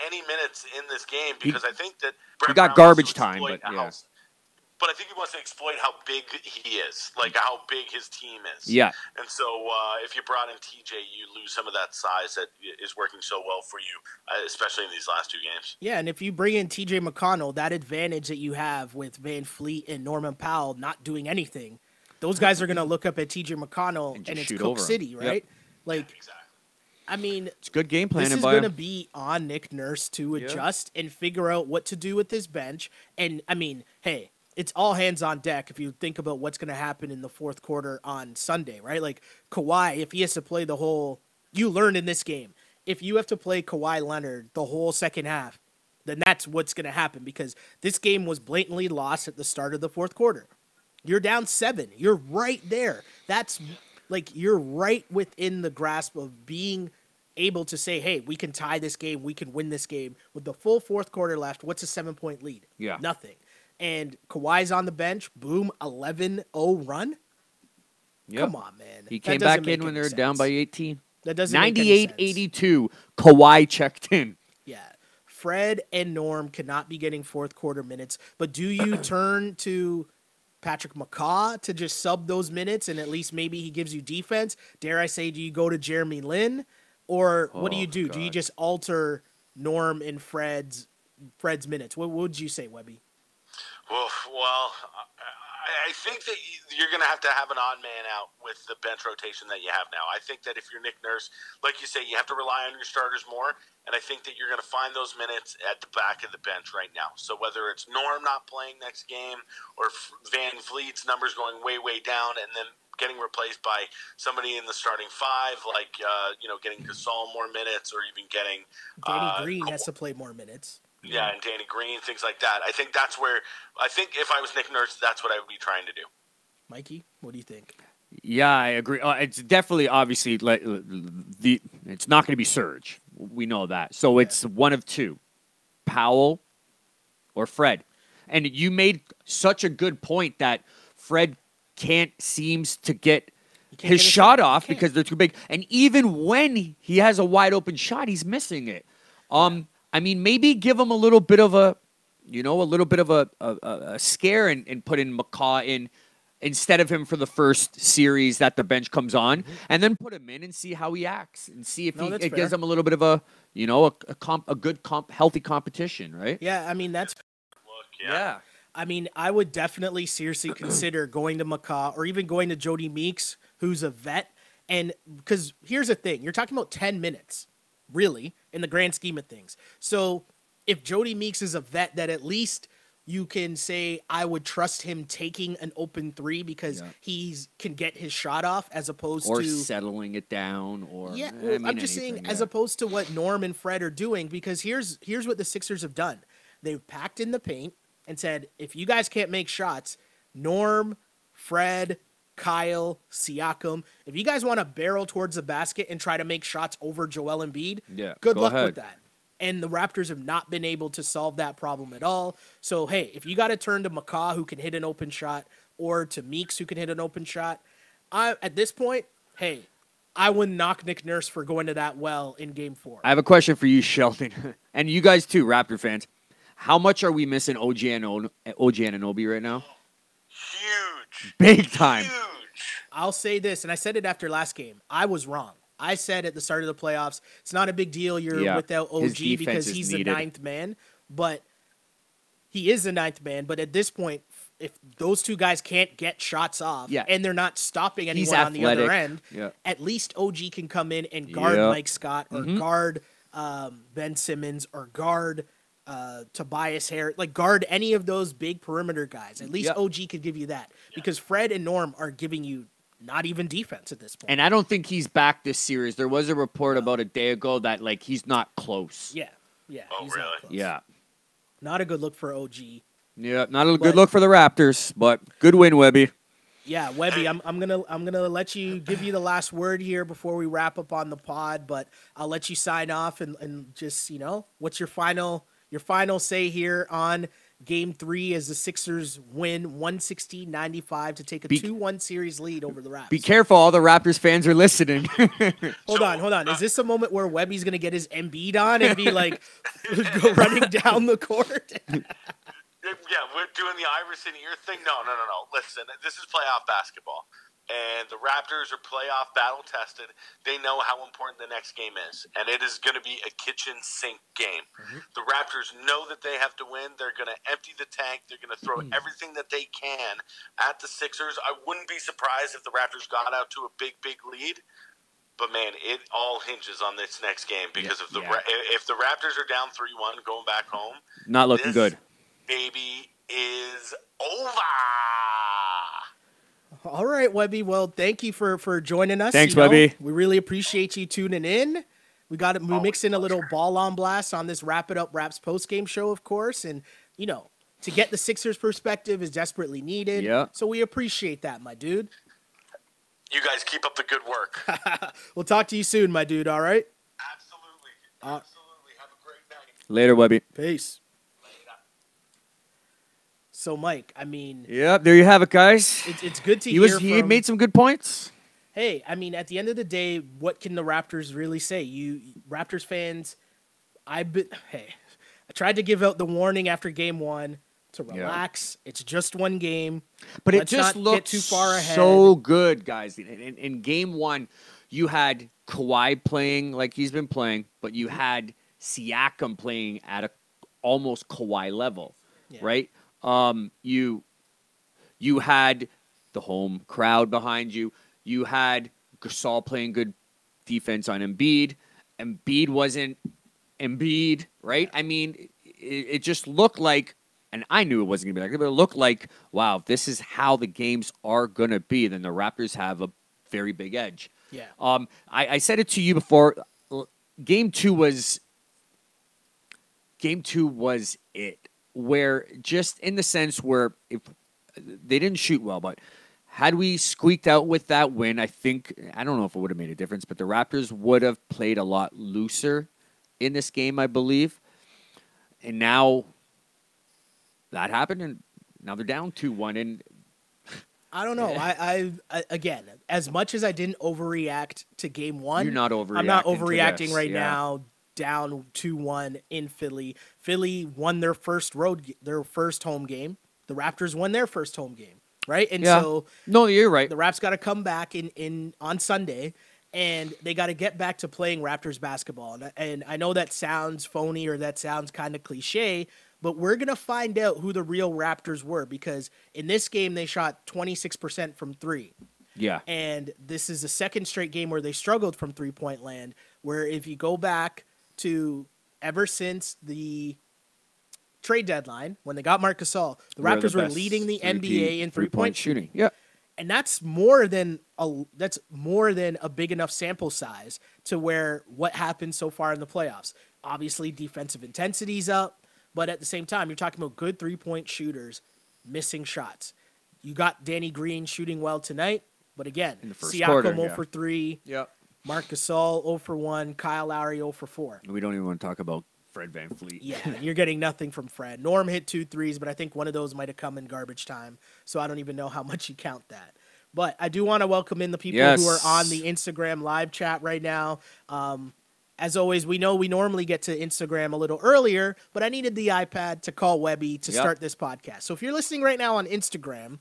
any minutes in this game because I think that he got garbage time, but yeah. But I think he wants to exploit how big he is, like how big his team is. Yeah. And so if you brought in TJ, you lose some of that size that is working so well for you, especially in these last 2 games. Yeah, and if you bring in TJ McConnell, that advantage that you have with Van Fleet and Norman Powell not doing anything, those guys are going to look up at TJ McConnell and it's Cook City, right? Yep. Exactly. I mean, it's good game planning. This is going to be on Nick Nurse to adjust and figure out what to do with his bench. And, I mean, hey, it's all hands on deck if you think about what's going to happen in the fourth quarter on Sunday, right? Like Kawhi, if he has to play the whole – you learned in this game, if you have to play Kawhi Leonard the whole second half, then that's what's going to happen because this game was blatantly lost at the start of the fourth quarter. You're down 7. You're right there. That's like you're right within the grasp of being able to say, hey, we can tie this game. We can win this game. With the full fourth quarter left, what's a 7-point lead? Yeah. Nothing. And Kawhi's on the bench. Boom, 11-0 run. Yep. Come on, man. He came back in when they were down by 18. That doesn't make any sense. 98-82, Kawhi checked in. Yeah. Fred and Norm cannot be getting fourth quarter minutes, but do you turn to Patrick McCaw to just sub those minutes and at least maybe he gives you defense? Dare I say, do you go to Jeremy Lin? Or what do you do? God. Do you just alter Norm and Fred's minutes? What would you say, Webby? Well, I think that you're going to have an odd man out with the bench rotation that you have now. I think that if you're Nick Nurse, like you say, you have to rely on your starters more, and I think that you're going to find those minutes at the back of the bench right now. So whether it's Norm not playing next game or Van Vliet's numbers going way, way down and then getting replaced by somebody in the starting 5, like, getting Gasol more minutes or even getting Danny Green has to play more minutes. Yeah, and Danny Green, things like that. I think that's where if I was Nick Nurse, that's what I would be trying to do. Mikey, what do you think? Yeah, I agree. It's definitely, obviously, it's not going to be Serge. We know that. So it's one of two, Powell or Fred. And you made such a good point that Fred seems to get his shot off because they're too big. And even when he has a wide open shot, he's missing it. I mean, maybe give him a little bit of a scare and put in McCaw in instead of him for the first series that the bench comes on, and then put him in and see how he acts and see if it gives him a little bit of a good healthy competition, right? Yeah, I mean that's. Yeah. I mean, I would definitely seriously consider going to McCaw or even going to Jody Meeks, who's a vet, and because here's the thing, you're talking about 10 minutes. Really, in the grand scheme of things. So if Jody Meeks is a vet that at least you can say I would trust him taking an open 3 because he can get his shot off as opposed to settling it down I'm just saying as opposed to what Norm and Fred are doing because here's what the Sixers have done. They've packed in the paint and said if you guys can't make shots, Norm, Fred, Kyle, Siakam. If you guys want to barrel towards the basket and try to make shots over Joel Embiid, good luck with that. And the Raptors have not been able to solve that problem at all. So, hey, if you got to turn to McCaw, who can hit an open shot, or to Meeks, who can hit an open shot, at this point, hey, I wouldn't knock Nick Nurse for going to that well in Game 4. I have a question for you, Sheldon, and you guys too, Raptor fans. How much are we missing OG Anunoby right now? Huge. Big time. Huge. I'll say this, and I said it after last game. I was wrong. I said at the start of the playoffs, it's not a big deal you're without OG because he's the ninth man. But he is the ninth man. But at this point, if those two guys can't get shots off and they're not stopping anyone on the other end, at least OG can come in and guard Mike Scott or guard Ben Simmons or guard Tobias Harris, like guard any of those big perimeter guys. At least OG could give you that because Fred and Norm are giving you not even defense at this point. And I don't think he's back this series. There was a report about a day ago that like he's not close. Yeah. Oh, he's really? not close. Yeah. Not a good look for OG. Yeah, not a good look for the Raptors, but good win, Webby. Yeah, Webby, I'm gonna let you give you the last word here before we wrap up on the pod, but I'll let you sign off and just, what's your final say here on Game 3 as the Sixers win 116-95 to take a 2-1 series lead over the Raptors. Be careful, all the Raptors fans are listening. Hold on. Is this a moment where Webby's going to get his Embiid on and be like go running down the court? Yeah, we're doing the Iverson ear thing. No. Listen, this is playoff basketball. And the Raptors are playoff battle tested. They know how important the next game is. And it is going to be a kitchen sink game. The Raptors know that they have to win. They're going to empty the tank. They're going to throw everything that they can at the Sixers. I wouldn't be surprised if the Raptors got out to a big lead. But, man, it all hinges on this next game. Because if the Raptors are down 3-1 going back home, not looking good. Baby is over. All right, Webby. Well, thank you for joining us. Thanks, Webby. We really appreciate you tuning in. We mix in a little ball on blast on this Wrap It Up Raps post-game show, of course. And, to get the Sixers perspective is desperately needed. Yeah. So we appreciate that, my dude. You guys keep up the good work. We'll talk to you soon, my dude. All right? Absolutely. Have a great night. Later, Webby. Peace. So, Mike, I mean... Yeah, there you have it, guys. It's good to hear He made some good points. Hey, I mean, at the end of the day, what can the Raptors really say? You Raptors fans, I tried to give out the warning after Game 1 to relax. It's just one game. But Let's it just not looked get too far ahead. So good, guys. In Game 1, you had Kawhi playing like he's been playing, but you had Siakam playing at a almost Kawhi level, right? You had the home crowd behind you. You had Gasol playing good defense on Embiid. Embiid wasn't Embiid, right? I mean, it just looked like, and I knew it wasn't going to be like that, but it looked like, wow, if this is how the games are going to be, then the Raptors have a very big edge. Yeah. I said it to you before. Game 2 was it. Where just in the sense where if they didn't shoot well, but had we squeaked out with that win, I don't know if it would have made a difference, but the Raptors would have played a lot looser in this game, I believe. And now that happened, and now they're down 2-1. And I don't know. I again, as much as I didn't overreact to Game 1, you're not overreacting. I'm not overreacting right now. Down 2-1 in Philly. Philly won their first home game. The Raptors won their first home game, right? And so no, you're right. The Raps got to come back in on Sunday, and they got to get back to playing Raptors basketball. And I know that sounds phony or that sounds kind of cliche, but we're gonna find out who the real Raptors were because in this game they shot 26% from 3. Yeah, and this is the second straight game where they struggled from 3-point land. Where if you go back to ever since the trade deadline, when they got Marc Gasol, the Raptors were leading the NBA in three-point shooting. Yeah, and that's more than a big enough sample size to where what happened so far in the playoffs. Obviously, defensive intensity's up, but at the same time, you're talking about good three-point shooters missing shots. You got Danny Green shooting well tonight. But again, in the first Siakam quarter, 0 for 3. Yep. Marc Gasol 0 for 1. Kyle Lowry 0 for 4. We don't even want to talk about Fred VanVleet. Yeah, you're getting nothing from Fred. Norm hit 2 threes, but I think one of those might have come in garbage time. So I don't even know how much you count that. But I do want to welcome in the people who are on the Instagram live chat right now. As always, we know we normally get to Instagram a little earlier, but I needed the iPad to call Webby to start this podcast. So if you're listening right now on Instagram,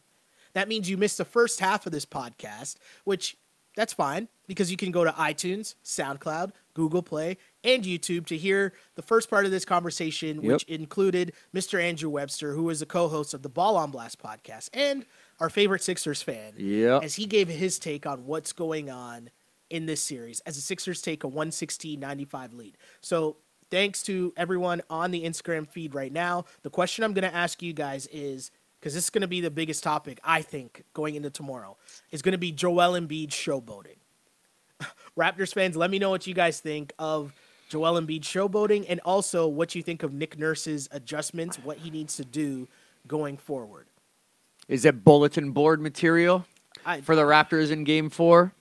that means you missed the first half of this podcast, which that's fine because you can go to iTunes, SoundCloud, Google Play, and YouTube to hear the first part of this conversation, which included Mr. Andrew Webster, who is the co-host of the Ball on Blast podcast and our favorite Sixers fan, as he gave his take on what's going on in this series as the Sixers take a 116-95 lead. So thanks to everyone on the Instagram feed right now. The question I'm going to ask you guys is, because this is going to be the biggest topic, I think, going into tomorrow, is going to be Joel Embiid showboating. Raptors fans, let me know what you guys think of Joel Embiid showboating and also what you think of Nick Nurse's adjustments, what he needs to do going forward. Is it bulletin board material for the Raptors in Game 4?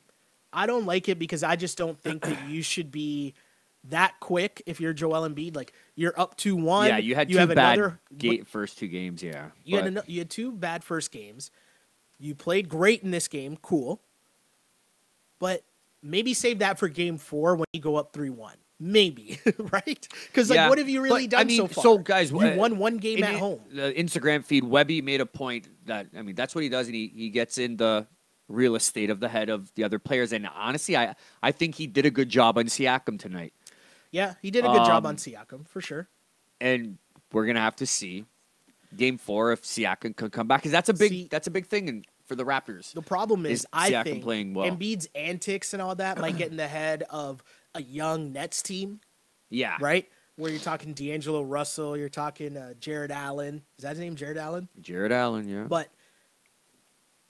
I don't like it because I just don't think that you should be that quick if you're Joel Embiid. Like, you're up 2-1. Yeah, you had two bad first 2 games, You had 2 bad first games. You played great in this game. Cool. But maybe save that for Game 4 when you go up 3-1. Maybe, right? Because, what have you really done so far? So, guys, you won 1 game at home. The Instagram feed, Webby made a point that, that's what he does, and he gets in the real estate of the head of the other players. And honestly, I think he did a good job on Siakam tonight. Yeah, he did a good job on Siakam, for sure. And we're going to have to see Game 4 if Siakam can come back, because that's a big thing for the Raptors. The problem is I Siakam think playing well. Embiid's antics and all that might get in the head of a young Nets team. Yeah. Right? Where you're talking D'Angelo Russell, you're talking Jared Allen. Is that his name, Jared Allen? Jared Allen, yeah. But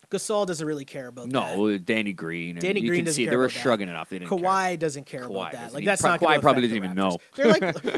Gasol doesn't really care about that. No, Danny Green. Danny Green doesn't care they were about that. shrugging it off. They didn't Kawhi care. doesn't care Kawhi about that. Like, even- that's not Kawhi probably doesn't doesn't even know.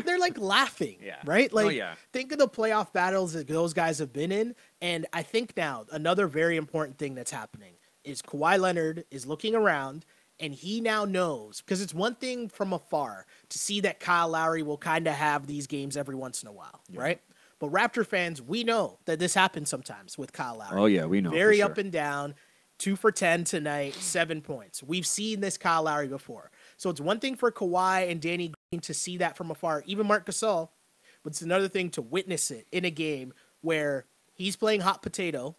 They're like laughing, right? Like, think of the playoff battles that those guys have been in. And I think now another very important thing that's happening is Kawhi Leonard is looking around and he now knows, because it's one thing from afar to see that Kyle Lowry will kind of have these games every once in a while, right? But Raptor fans, we know that this happens sometimes with Kyle Lowry. Oh, yeah, we know. Very for up sure. and down. 2 for 10 tonight, 7 points. We've seen this Kyle Lowry before. So it's one thing for Kawhi and Danny Green to see that from afar, even Marc Gasol, but it's another thing to witness it in a game where he's playing hot potato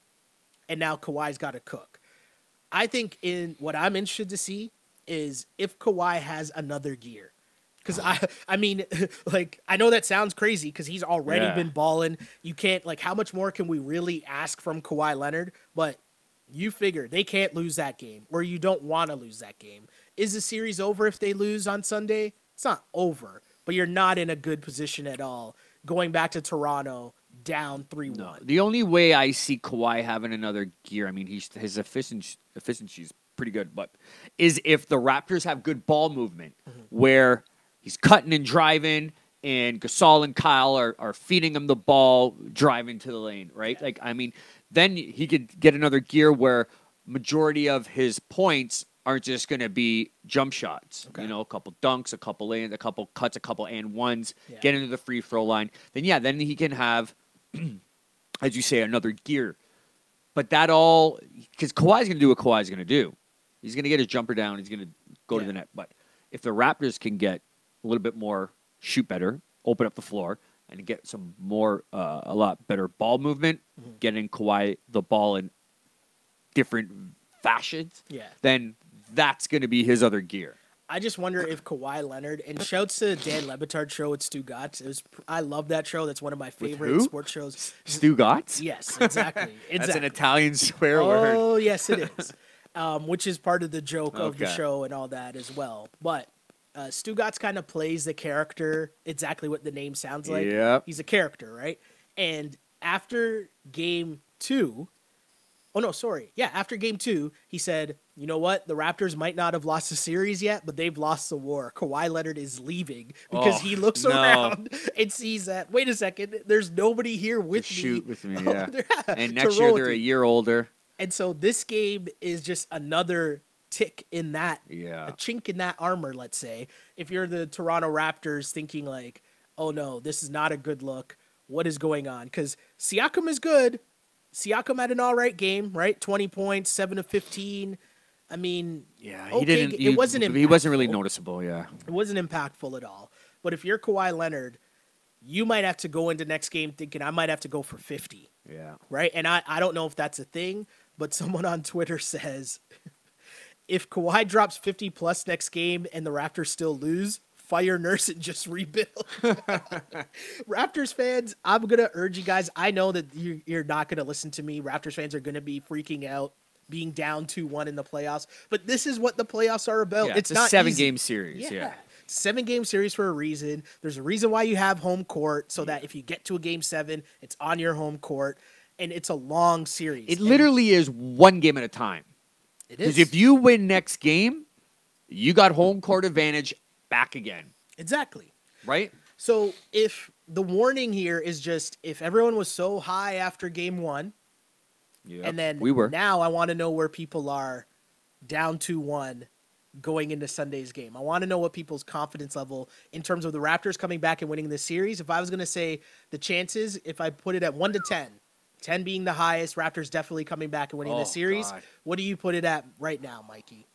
and now Kawhi's got to cook. I think in what I'm interested to see is if Kawhi has another gear. Because I mean, like, I know that sounds crazy because he's already been balling. You can't, like, how much more can we really ask from Kawhi Leonard? But you figure they can't lose that game, or you don't want to lose that game. Is the series over if they lose on Sunday? It's not over, but you're not in a good position at all going back to Toronto down 3-1. No. The only way I see Kawhi having another gear, I mean, his efficiency is pretty good, but is if the Raptors have good ball movement where he's cutting and driving and Gasol and Kyle are feeding him the ball, driving to the lane, right? Yeah. Like, I mean, then he could get another gear where majority of his points aren't just going to be jump shots. Okay. You know, a couple dunks, a couple lanes, a couple cuts, a couple and ones, get into the free throw line. Then he can have, as you say, another gear. But that all, because Kawhi's going to do what Kawhi's going to do. He's going to get his jumper down. He's going to go to the net. But if the Raptors can get a little bit more, shoot better, open up the floor, and get some more, a lot better ball movement, getting Kawhi the ball in different fashions, then that's going to be his other gear. I just wonder if Kawhi Leonard, and shouts to Dan Lebitard show at Stu Gatz. I love that show. That's one of my favorite sports shows. Stu Gatz? Yes, exactly. That's an Italian swear word. Oh, yes, it is. Which is part of the joke of the show and all that as well. But Stu Gatz kind of plays the character exactly what the name sounds like. Yep. He's a character, right? And after game 2, after game 2, he said, you know what? The Raptors might not have lost the series yet, but they've lost the war. Kawhi Leonard is leaving because he looks around and sees that, wait a second, there's nobody here with me. Shoot with me, yeah. And next year they're a year older. And so this game is just another tick in that, a chink in that armor, let's say. If you're the Toronto Raptors thinking like, oh no, this is not a good look. What is going on? Because Siakam is good. Siakam had an all right game, right? 20 points, 7 of 15. I mean, he didn't. He wasn't really noticeable. Yeah, it wasn't impactful at all. But if you're Kawhi Leonard, you might have to go into next game thinking I might have to go for 50. Yeah, right. And I don't know if that's a thing, but someone on Twitter says if Kawhi drops 50 plus next game and the Raptors still lose, fire Nurse and just rebuild. Raptors fans, I'm going to urge you guys. I know that you're not going to listen to me. Raptors fans are going to be freaking out being down 2-1 in the playoffs. But this is what the playoffs are about. Yeah, it's a not 7-game series. Yeah. 7-game series for a reason. There's a reason why you have home court so that if you get to a game 7, it's on your home court. And it's a long series. It literally is one game at a time. It is. Because if you win next game, you got home court advantage back again. Exactly. Right? So if the warning here is just if everyone was so high after game 1, and then now I want to know where people are down 2-1 going into Sunday's game. I want to know what people's confidence level in terms of the Raptors coming back and winning this series. If I was going to say the chances, if I put it at 1 to 10, 10 being the highest, Raptors definitely coming back and winning this series. God. What do you put it at right now, Mikey?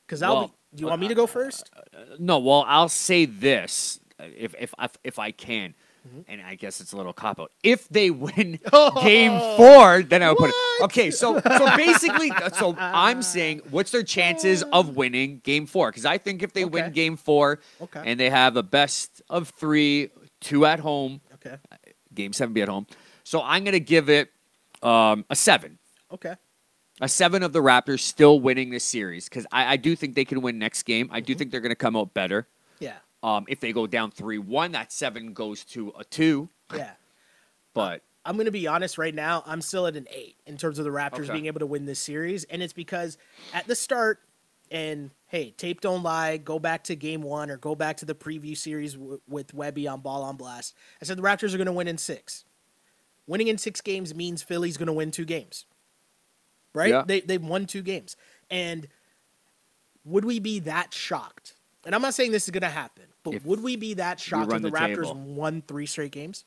Because do you want me to go first? No. Well, I'll say this if I can, and I guess it's a little cop out. If they win Game 4, then I'll put it. Okay, so basically, I'm saying, what's their chances of winning Game 4? Because I think if they win Game 4, and they have a best of 3, 2 at home, Game 7 be at home. So I'm gonna give it a 7. Okay. A 7 of the Raptors still winning this series because I do think they can win next game. I do think they're going to come out better. Yeah. If they go down 3-1, that 7 goes to a 2. Yeah. But I'm going to be honest right now. I'm still at an 8 in terms of the Raptors being able to win this series. And it's because at the start, and hey, tape don't lie, go back to game 1 or go back to the preview series with Webby on Ball on Blast. I said the Raptors are going to win in 6. Winning in 6 games means Philly's going to win 2 games. Right? Yeah. They've won 2 games. And would we be that shocked? And I'm not saying this is going to happen, but would we be that shocked if the Raptors won 3 straight games?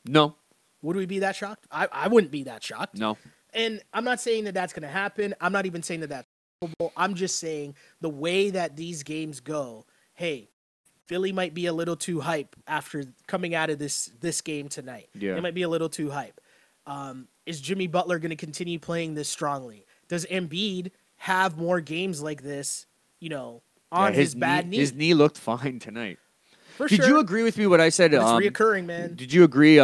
No. Would we be that shocked? I wouldn't be that shocked. No. And I'm not saying that that's going to happen. I'm not even saying that that's possible. I'm just saying the way that these games go, hey, Philly might be a little too hype after coming out of this game tonight. Yeah. They might be a little too hype. Is Jimmy Butler going to continue playing this strongly? Does Embiid have more games like this, on his bad knee? His knee looked fine tonight. Did you agree with me what I said? It's reoccurring, man. Did you agree,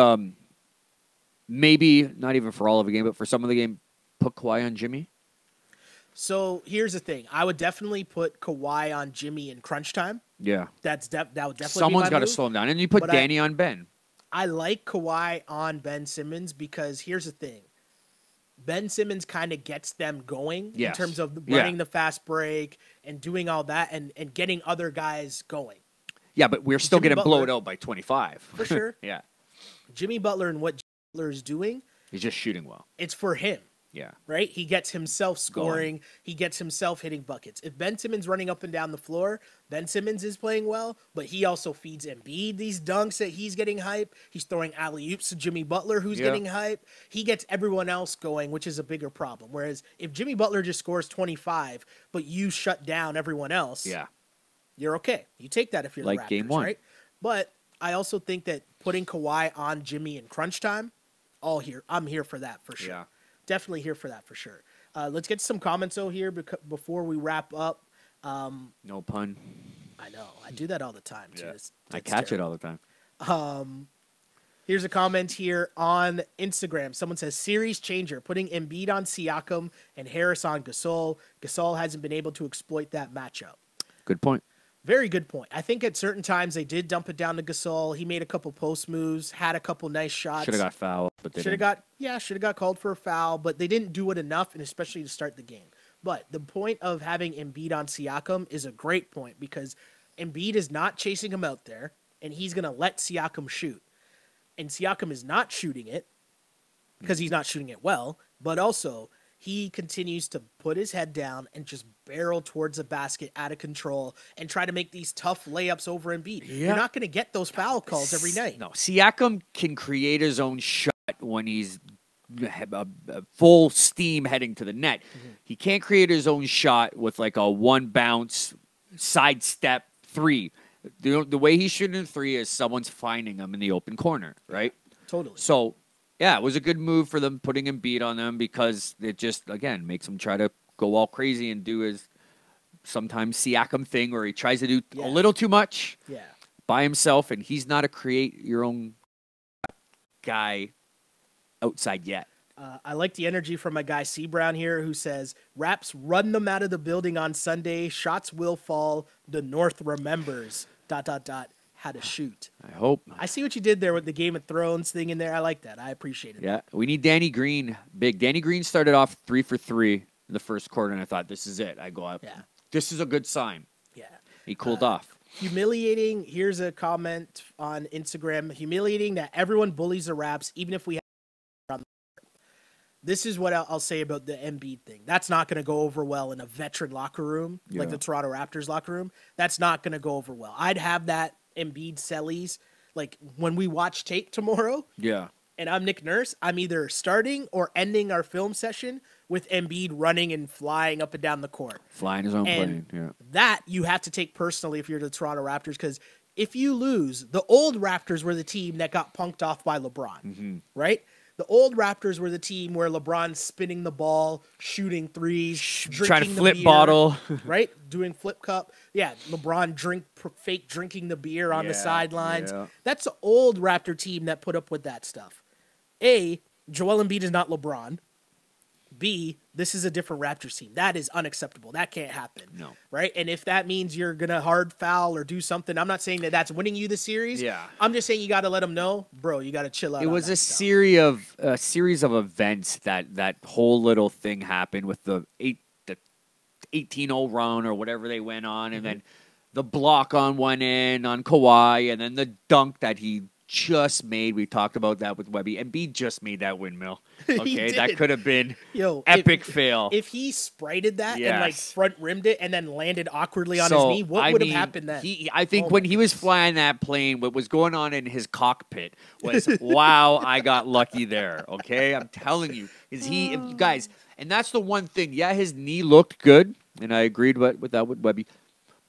maybe, not even for all of the game, but for some of the game, put Kawhi on Jimmy? So here's the thing. I would definitely put Kawhi on Jimmy in crunch time. Yeah. That would definitely Someone's got to slow him down. And you put Danny on Ben. I like Kawhi on Ben Simmons because here's the thing. Ben Simmons kind of gets them going in terms of running the fast break and doing all that and getting other guys going. Yeah, but we're still getting blown out by 25. For sure. Yeah. Jimmy Butler and what Jimmy Butler is doing. He's just shooting well. It's for him. Yeah. Right? He gets himself scoring. He gets himself hitting buckets. If Ben Simmons running up and down the floor, Ben Simmons is playing well, but he also feeds Embiid these dunks that he's getting hype. He's throwing alley-oops to Jimmy Butler, who's getting hype. He gets everyone else going, which is a bigger problem. Whereas if Jimmy Butler just scores 25, but you shut down everyone else, you're okay. You take that if you're the Raptors, game 1. Right? But I also think that putting Kawhi on Jimmy in crunch time, I'm here for that for sure. Yeah. Definitely here for that for sure. Let's get some comments here before we wrap up. No pun. I know. I do that all the time, too. Yeah. I catch it all the time. Here's a comment here on Instagram. Someone says, series changer, putting Embiid on Siakam and Harris on Gasol. Gasol hasn't been able to exploit that matchup. Good point. Very good point. I think at certain times they did dump it down to Gasol. He made a couple post moves, had a couple nice shots. Should have got fouled, but they should have got called for a foul, but they didn't do it enough, and especially to start the game. But the point of having Embiid on Siakam is a great point because Embiid is not chasing him out there, and he's going to let Siakam shoot. And Siakam is not shooting it because he's not shooting it well, but also he continues to put his head down and just barrel towards the basket out of control and try to make these tough layups over Embiid. Yeah. You're not going to get those foul calls every night. No, Siakam can create his own shot when he's full steam heading to the net. Mm-hmm. He can't create his own shot with like a one bounce sidestep three. The way he's shooting three is someone's finding him in the open corner, right? Totally. So, yeah, it was a good move for them putting Embiid on them because it just, again, makes him try to go all crazy and do his sometimes Siakam thing where he tries to do a little too much by himself, and he's not a create-your-own guy outside yet. I like the energy from my guy C. Brown here who says, Raps run them out of the building on Sunday. Shots will fall. The North remembers, ... how to shoot. I hope. I see what you did there with the Game of Thrones thing in there. I like that. I appreciate it. Yeah, we need Danny Green big. Danny Green started off 3 for 3 in the first quarter, and I thought, this is it. I go up. Yeah. This is a good sign. Yeah. He cooled off. Humiliating. Here's a comment on Instagram. Humiliating that everyone bullies the Raps, even if we have. This is what I'll say about the Embiid thing. That's not going to go over well in a veteran locker room, like the Toronto Raptors locker room. That's not going to go over well. I'd have that Embiid sellies, like when we watch tape tomorrow. Yeah. And I'm Nick Nurse, I'm either starting or ending our film session with Embiid running and flying up and down the court. Flying his own plane, yeah. That you have to take personally if you're the Toronto Raptors, because if you lose, the old Raptors were the team that got punked off by LeBron, right? The old Raptors were the team where LeBron's spinning the ball, shooting threes, trying to flip beer, bottle, right? Doing flip cup. Yeah, LeBron fake drinking the beer on the sidelines. Yeah. That's the old Raptor team that put up with that stuff. A, Joel Embiid is not LeBron. B, this is a different Raptors team. That is unacceptable. That can't happen. No. Right? And if that means you're going to hard foul or do something, I'm not saying that that's winning you the series. Yeah. I'm just saying you got to let them know, bro, you got to chill out. It was a series of events that whole little thing happened with the 18-0 run or whatever they went on, and then the block on one end on Kawhi, and then the dunk that he just made. We talked about that with Webby. Embiid just made that windmill. Okay, that could have been epic fail. If he sprited that and like front rimmed it and then landed awkwardly on his knee, what would have happened then? I think when he was flying that plane, what was going on in his cockpit was, wow, I got lucky there. Okay, I'm telling you, you guys, and that's the one thing. Yeah, his knee looked good, and I agreed with that with Webby,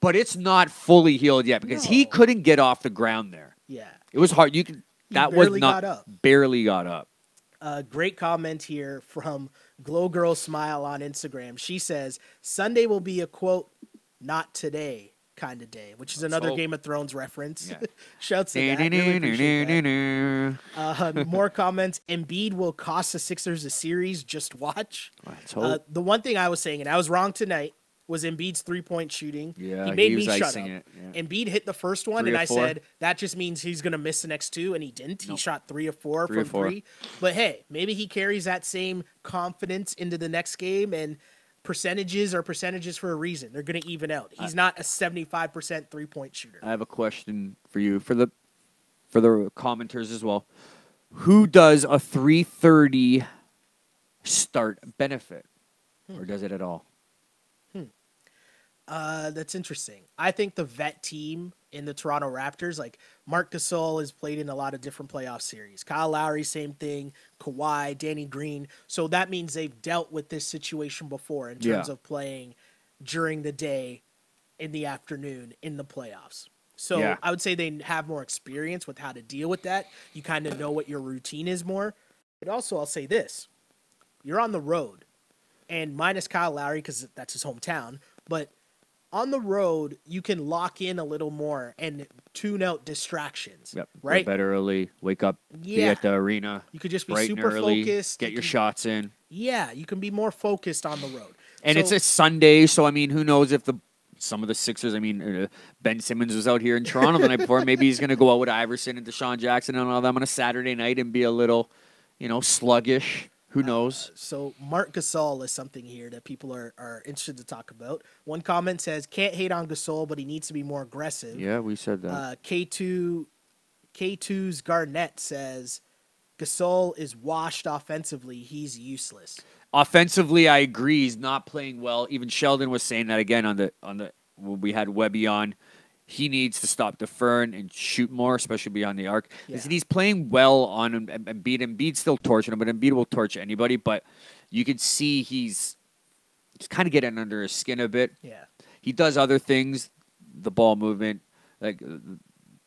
but it's not fully healed yet because he couldn't get off the ground there. Yeah. It was hard. Barely got up. Great comment here from Glow Girl Smile on Instagram. She says, Sunday will be a, quote, not today kind of day, which is another Game of Thrones reference. Yeah. Shouts to that. Really appreciate that. More comments. Embiid will cost the Sixers a series. Just watch. The one thing I was saying, and I was wrong tonight, was Embiid's three-point shooting. Yeah, he made me shut up. Yeah. Embiid hit the first one, and I said, that just means he's going to miss the next two, and he didn't. He shot 3 of 4 from 3. But, hey, maybe he carries that same confidence into the next game, and percentages are percentages for a reason. They're going to even out. He's not a 75% three-point shooter. I have a question for you, for the commenters as well. Who does a 3:30 start benefit, or does it at all? That's interesting. I think the vet team in the Toronto Raptors, like Marc Gasol has played in a lot of different playoff series. Kyle Lowry, same thing. Kawhi, Danny Green. So that means they've dealt with this situation before in terms of playing during the day, in the afternoon, in the playoffs. So I would say they have more experience with how to deal with that. You kind of know what your routine is more. But also, I'll say this. You're on the road, and minus Kyle Lowry because that's his hometown, but on the road, you can lock in a little more and tune out distractions. Yep. Right? Go bed early, wake up, be at the arena. You could just be super focused. Get your shots in. Yeah, you can be more focused on the road. And it's a Sunday, so, I mean, who knows if some of the Sixers, I mean, Ben Simmons was out here in Toronto the night before. Maybe he's going to go out with Iverson and Deshaun Jackson and all them on a Saturday night and be a little, sluggish. Who knows? So Marc Gasol is something here that people are interested to talk about. One comment says, can't hate on Gasol, but he needs to be more aggressive. Yeah, we said that. K2's Garnett says, Gasol is washed offensively. He's useless. Offensively, I agree. He's not playing well. Even Sheldon was saying that again on the when we had Webby on. He needs to stop deferring and shoot more, especially beyond the arc. Yeah. He's playing well on Embiid. Embiid's still torching him, but Embiid will torch anybody. But you can see he's kind of getting under his skin a bit. Yeah, he does other things, the ball movement, like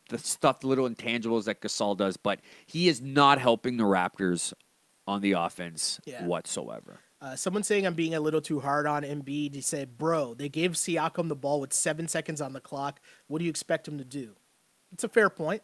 the stuff, the little intangibles that Gasol does, but he is not helping the Raptors on the offense whatsoever. Someone saying I'm being a little too hard on Embiid. He said, bro, they gave Siakam the ball with 7 seconds on the clock. What do you expect him to do? It's a fair point.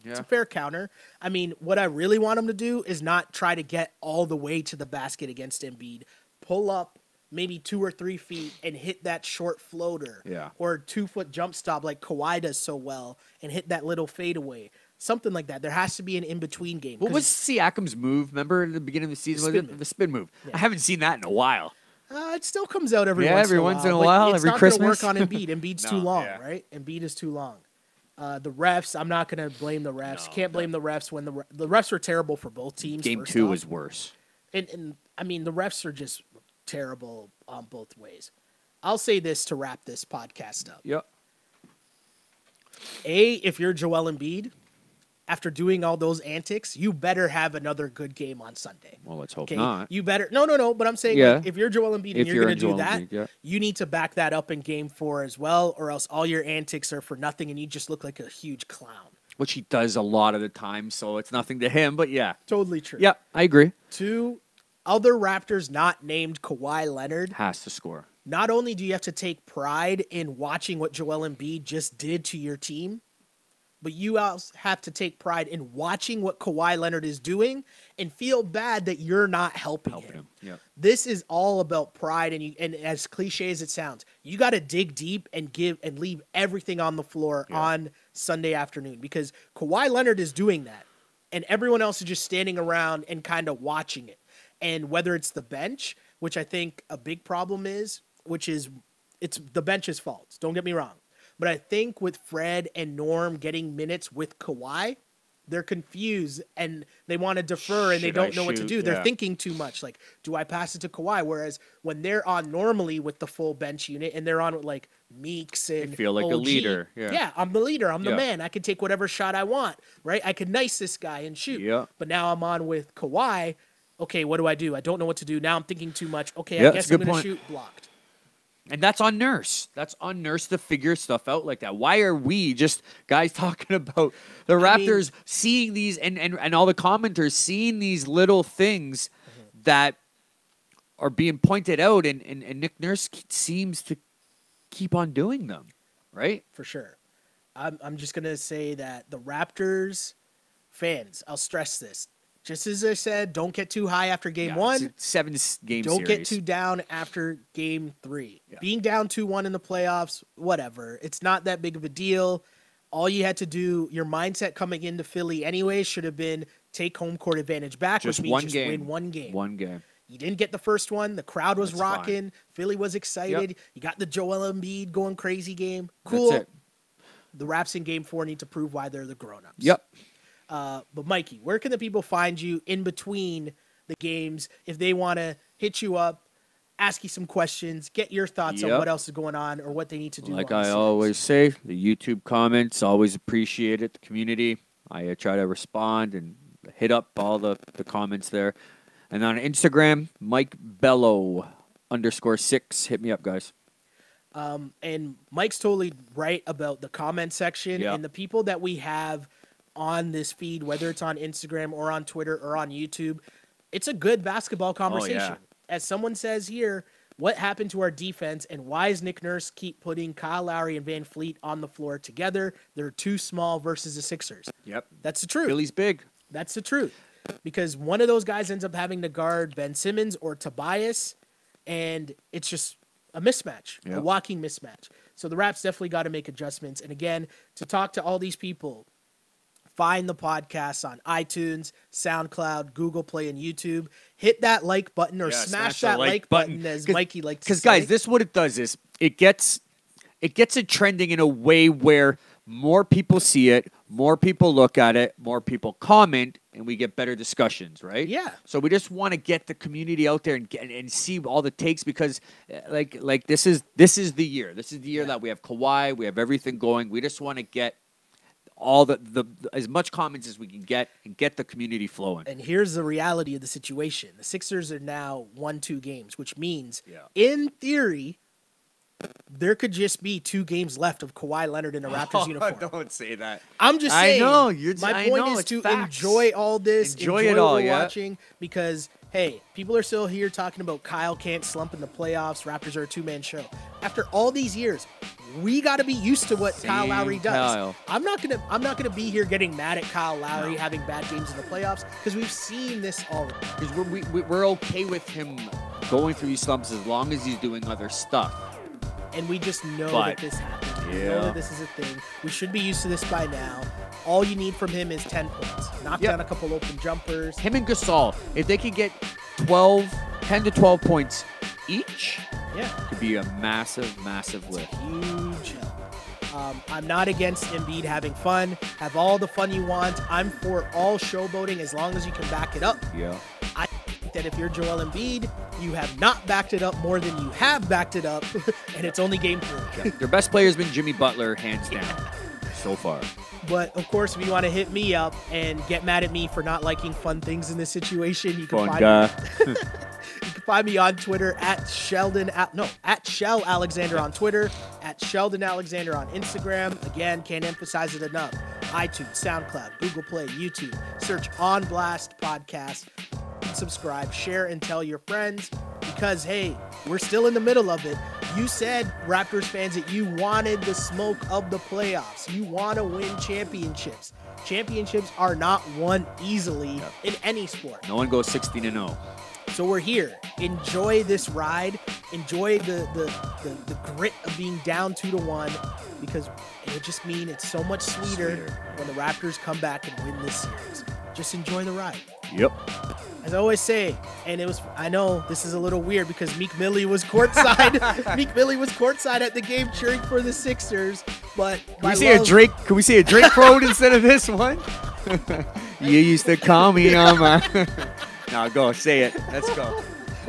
Yeah. It's a fair counter. I mean, what I really want him to do is not try to get all the way to the basket against Embiid. Pull up maybe 2 or 3 feet and hit that short floater. Yeah. Or 2-foot jump stop like Kawhi does so well and hit that little fadeaway. Something like that. There has to be an in-between game. What was Siakam's move? Remember at the beginning of the season? The spin move. Yeah. I haven't seen that in a while. It still comes out every once in a while. It's every not Christmas. It's not going to work on Embiid. Embiid's too long, right? Embiid is too long. The refs, I'm not going to blame the refs. Can't blame the refs when the refs were terrible for both teams. Game 2 was worse. And I mean, the refs are just terrible on both ways. I'll say this to wrap this podcast up. Yep. If you're Joel Embiid, after doing all those antics, you better have another good game on Sunday. Well, let's hope not. You better no. But I'm saying like, if you're Joel Embiid and you're going to do that, you need to back that up in Game 4 as well, or else all your antics are for nothing and you just look like a huge clown. Which he does a lot of the time, so it's nothing to him. But yeah, totally true. Yeah, I agree. 2 other Raptors not named Kawhi Leonard has to score. Not only do you have to take pride in watching what Joel Embiid just did to your team, but you also have to take pride in watching what Kawhi Leonard is doing and feel bad that you're not helping him. Yep. This is all about pride, and as cliche as it sounds, you got to dig deep and give and leave everything on the floor on Sunday afternoon because Kawhi Leonard is doing that, and everyone else is just standing around and kind of watching it. And whether it's the bench, which I think a big problem is, it's the bench's fault. Don't get me wrong. But I think with Fred and Norm getting minutes with Kawhi, they're confused and they want to defer and they don't know what to do. They're thinking too much. Like, do I pass it to Kawhi? Whereas when they're on normally with the full bench unit and they're on with like Meeks and they feel like OG, a leader. Yeah, I'm the leader. I'm the man. I can take whatever shot I want, right? I can nice this guy and shoot. Yeah. But now I'm on with Kawhi. Okay, what do? I don't know what to do. Now I'm thinking too much. Okay, I guess I'm going to shoot blocked. And that's on Nurse. That's on Nurse to figure stuff out like that. Why are we just guys talking about the Raptors seeing these and all the commenters seeing these little things that are being pointed out and Nick Nurse seems to keep on doing them, right? For sure. I'm just going to say that the Raptors fans, I'll stress this. Just as I said, don't get too high after game 1. It's a 7-game Don't series. get too down after game 3. Yeah. Being down 2-1 in the playoffs, whatever. It's not that big of a deal. All you had to do, your mindset coming into Philly anyway, should have been take home court advantage back, which means win one game. One game. You didn't get the first one. The crowd was rocking. Fine. Philly was excited. Yep. You got the Joel Embiid going crazy game. Cool. That's it. The Raps in game 4 need to prove why they're the grown-ups. Yep. But Mikey, where can the people find you in between the games if they want to hit you up, ask you some questions, get your thoughts on what else is going on or what they need to do? Like I always say, the YouTube comments, always appreciate it. The community, I try to respond and hit up all the comments there. And on Instagram, MikeBello_6. Hit me up, guys. And Mike's totally right about the comment section and the people that we have on this feed, whether it's on Instagram or on Twitter or on YouTube. It's a good basketball conversation. Oh, yeah. As someone says here, what happened to our defense and why is Nick Nurse keep putting Kyle Lowry and Van Fleet on the floor together? They're too small versus the Sixers. Yep. That's the truth. Philly's big. That's the truth. Because one of those guys ends up having to guard Ben Simmons or Tobias, and it's just a mismatch, a walking mismatch. So the Raps definitely got to make adjustments. And again, to talk to all these people, find the podcasts on iTunes, SoundCloud, Google Play, and YouTube. Hit that like button or smash that like button, as Mikey likes to say. Because, guys, this what it does is it gets it trending in a way where more people see it, more people look at it, more people comment, and we get better discussions, right? Yeah. So we just want to get the community out there and see all the takes because, like this is the year. This is the year that we have Kawhi, we have everything going. We just want to get all the as much comments as we can get and get the community flowing. And here's the reality of the situation. The Sixers are now 1-2 games, which means in theory there could just be 2 games left of Kawhi Leonard in a Raptors uniform. Don't say that. I'm just saying. I know. My point is to enjoy all this, enjoy it all, what we're watching, because hey, people are still here talking about Kyle can't slump in the playoffs. Raptors are a 2-man show. After all these years, we got to be used to what Kyle Lowry does. Kyle. I'm not gonna be here getting mad at Kyle Lowry having bad games in the playoffs because we've seen this already. Because we're okay with him going through these slumps as long as he's doing other stuff. And we just know that this happens. We know that this is a thing. We should be used to this by now. All you need from him is 10 points. Knock down a couple open jumpers. Him and Gasol, if they could get 10 to 12 points each, could be a massive, massive lift. Huge help. I'm not against Embiid having fun. Have all the fun you want. I'm for all showboating as long as you can back it up. Yeah. I think that if you're Joel Embiid, you have not backed it up more than you have backed it up, and it's only game 3. Yeah. Their best player has been Jimmy Butler, hands down, so far. But, of course, if you want to hit me up and get mad at me for not liking fun things in this situation, you can find me on Twitter at Shell Alexander on Twitter, at Sheldon Alexander on Instagram. Again, can't emphasize it enough. iTunes, SoundCloud, Google Play, YouTube. Search On Blast Podcast. Subscribe, share, and tell your friends because, hey, we're still in the middle of it. You said, Raptors fans, that you wanted the smoke of the playoffs. You want to win championships. Championships are not won easily in any sport. No one goes 16-0. So we're here. Enjoy this ride. Enjoy the grit of being down 2-1 because it would just mean it's so much sweeter when the Raptors come back and win this series. Just enjoy the ride. Yep. As I always say, and I know this is a little weird because Meek Millie was courtside. Meek Millie was courtside at the game cheering for the Sixers. But Can we see a Drake quote instead of this one? You used to call me on my. No, go say it. Let's go.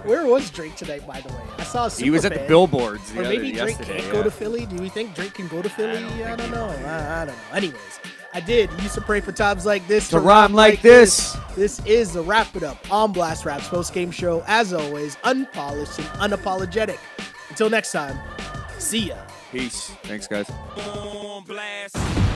Where was Drake tonight, by the way? I saw a He was at the billboards. Or maybe Drake can't go to Philly. Do we think Drake can go to Philly? I don't know. I don't know. Anyways, I used to pray for times like this to rhyme like this. This is the Wrap It Up on Blast Raps post-game show. As always, unpolished and unapologetic. Until next time, see ya. Peace. Thanks, guys. Blast.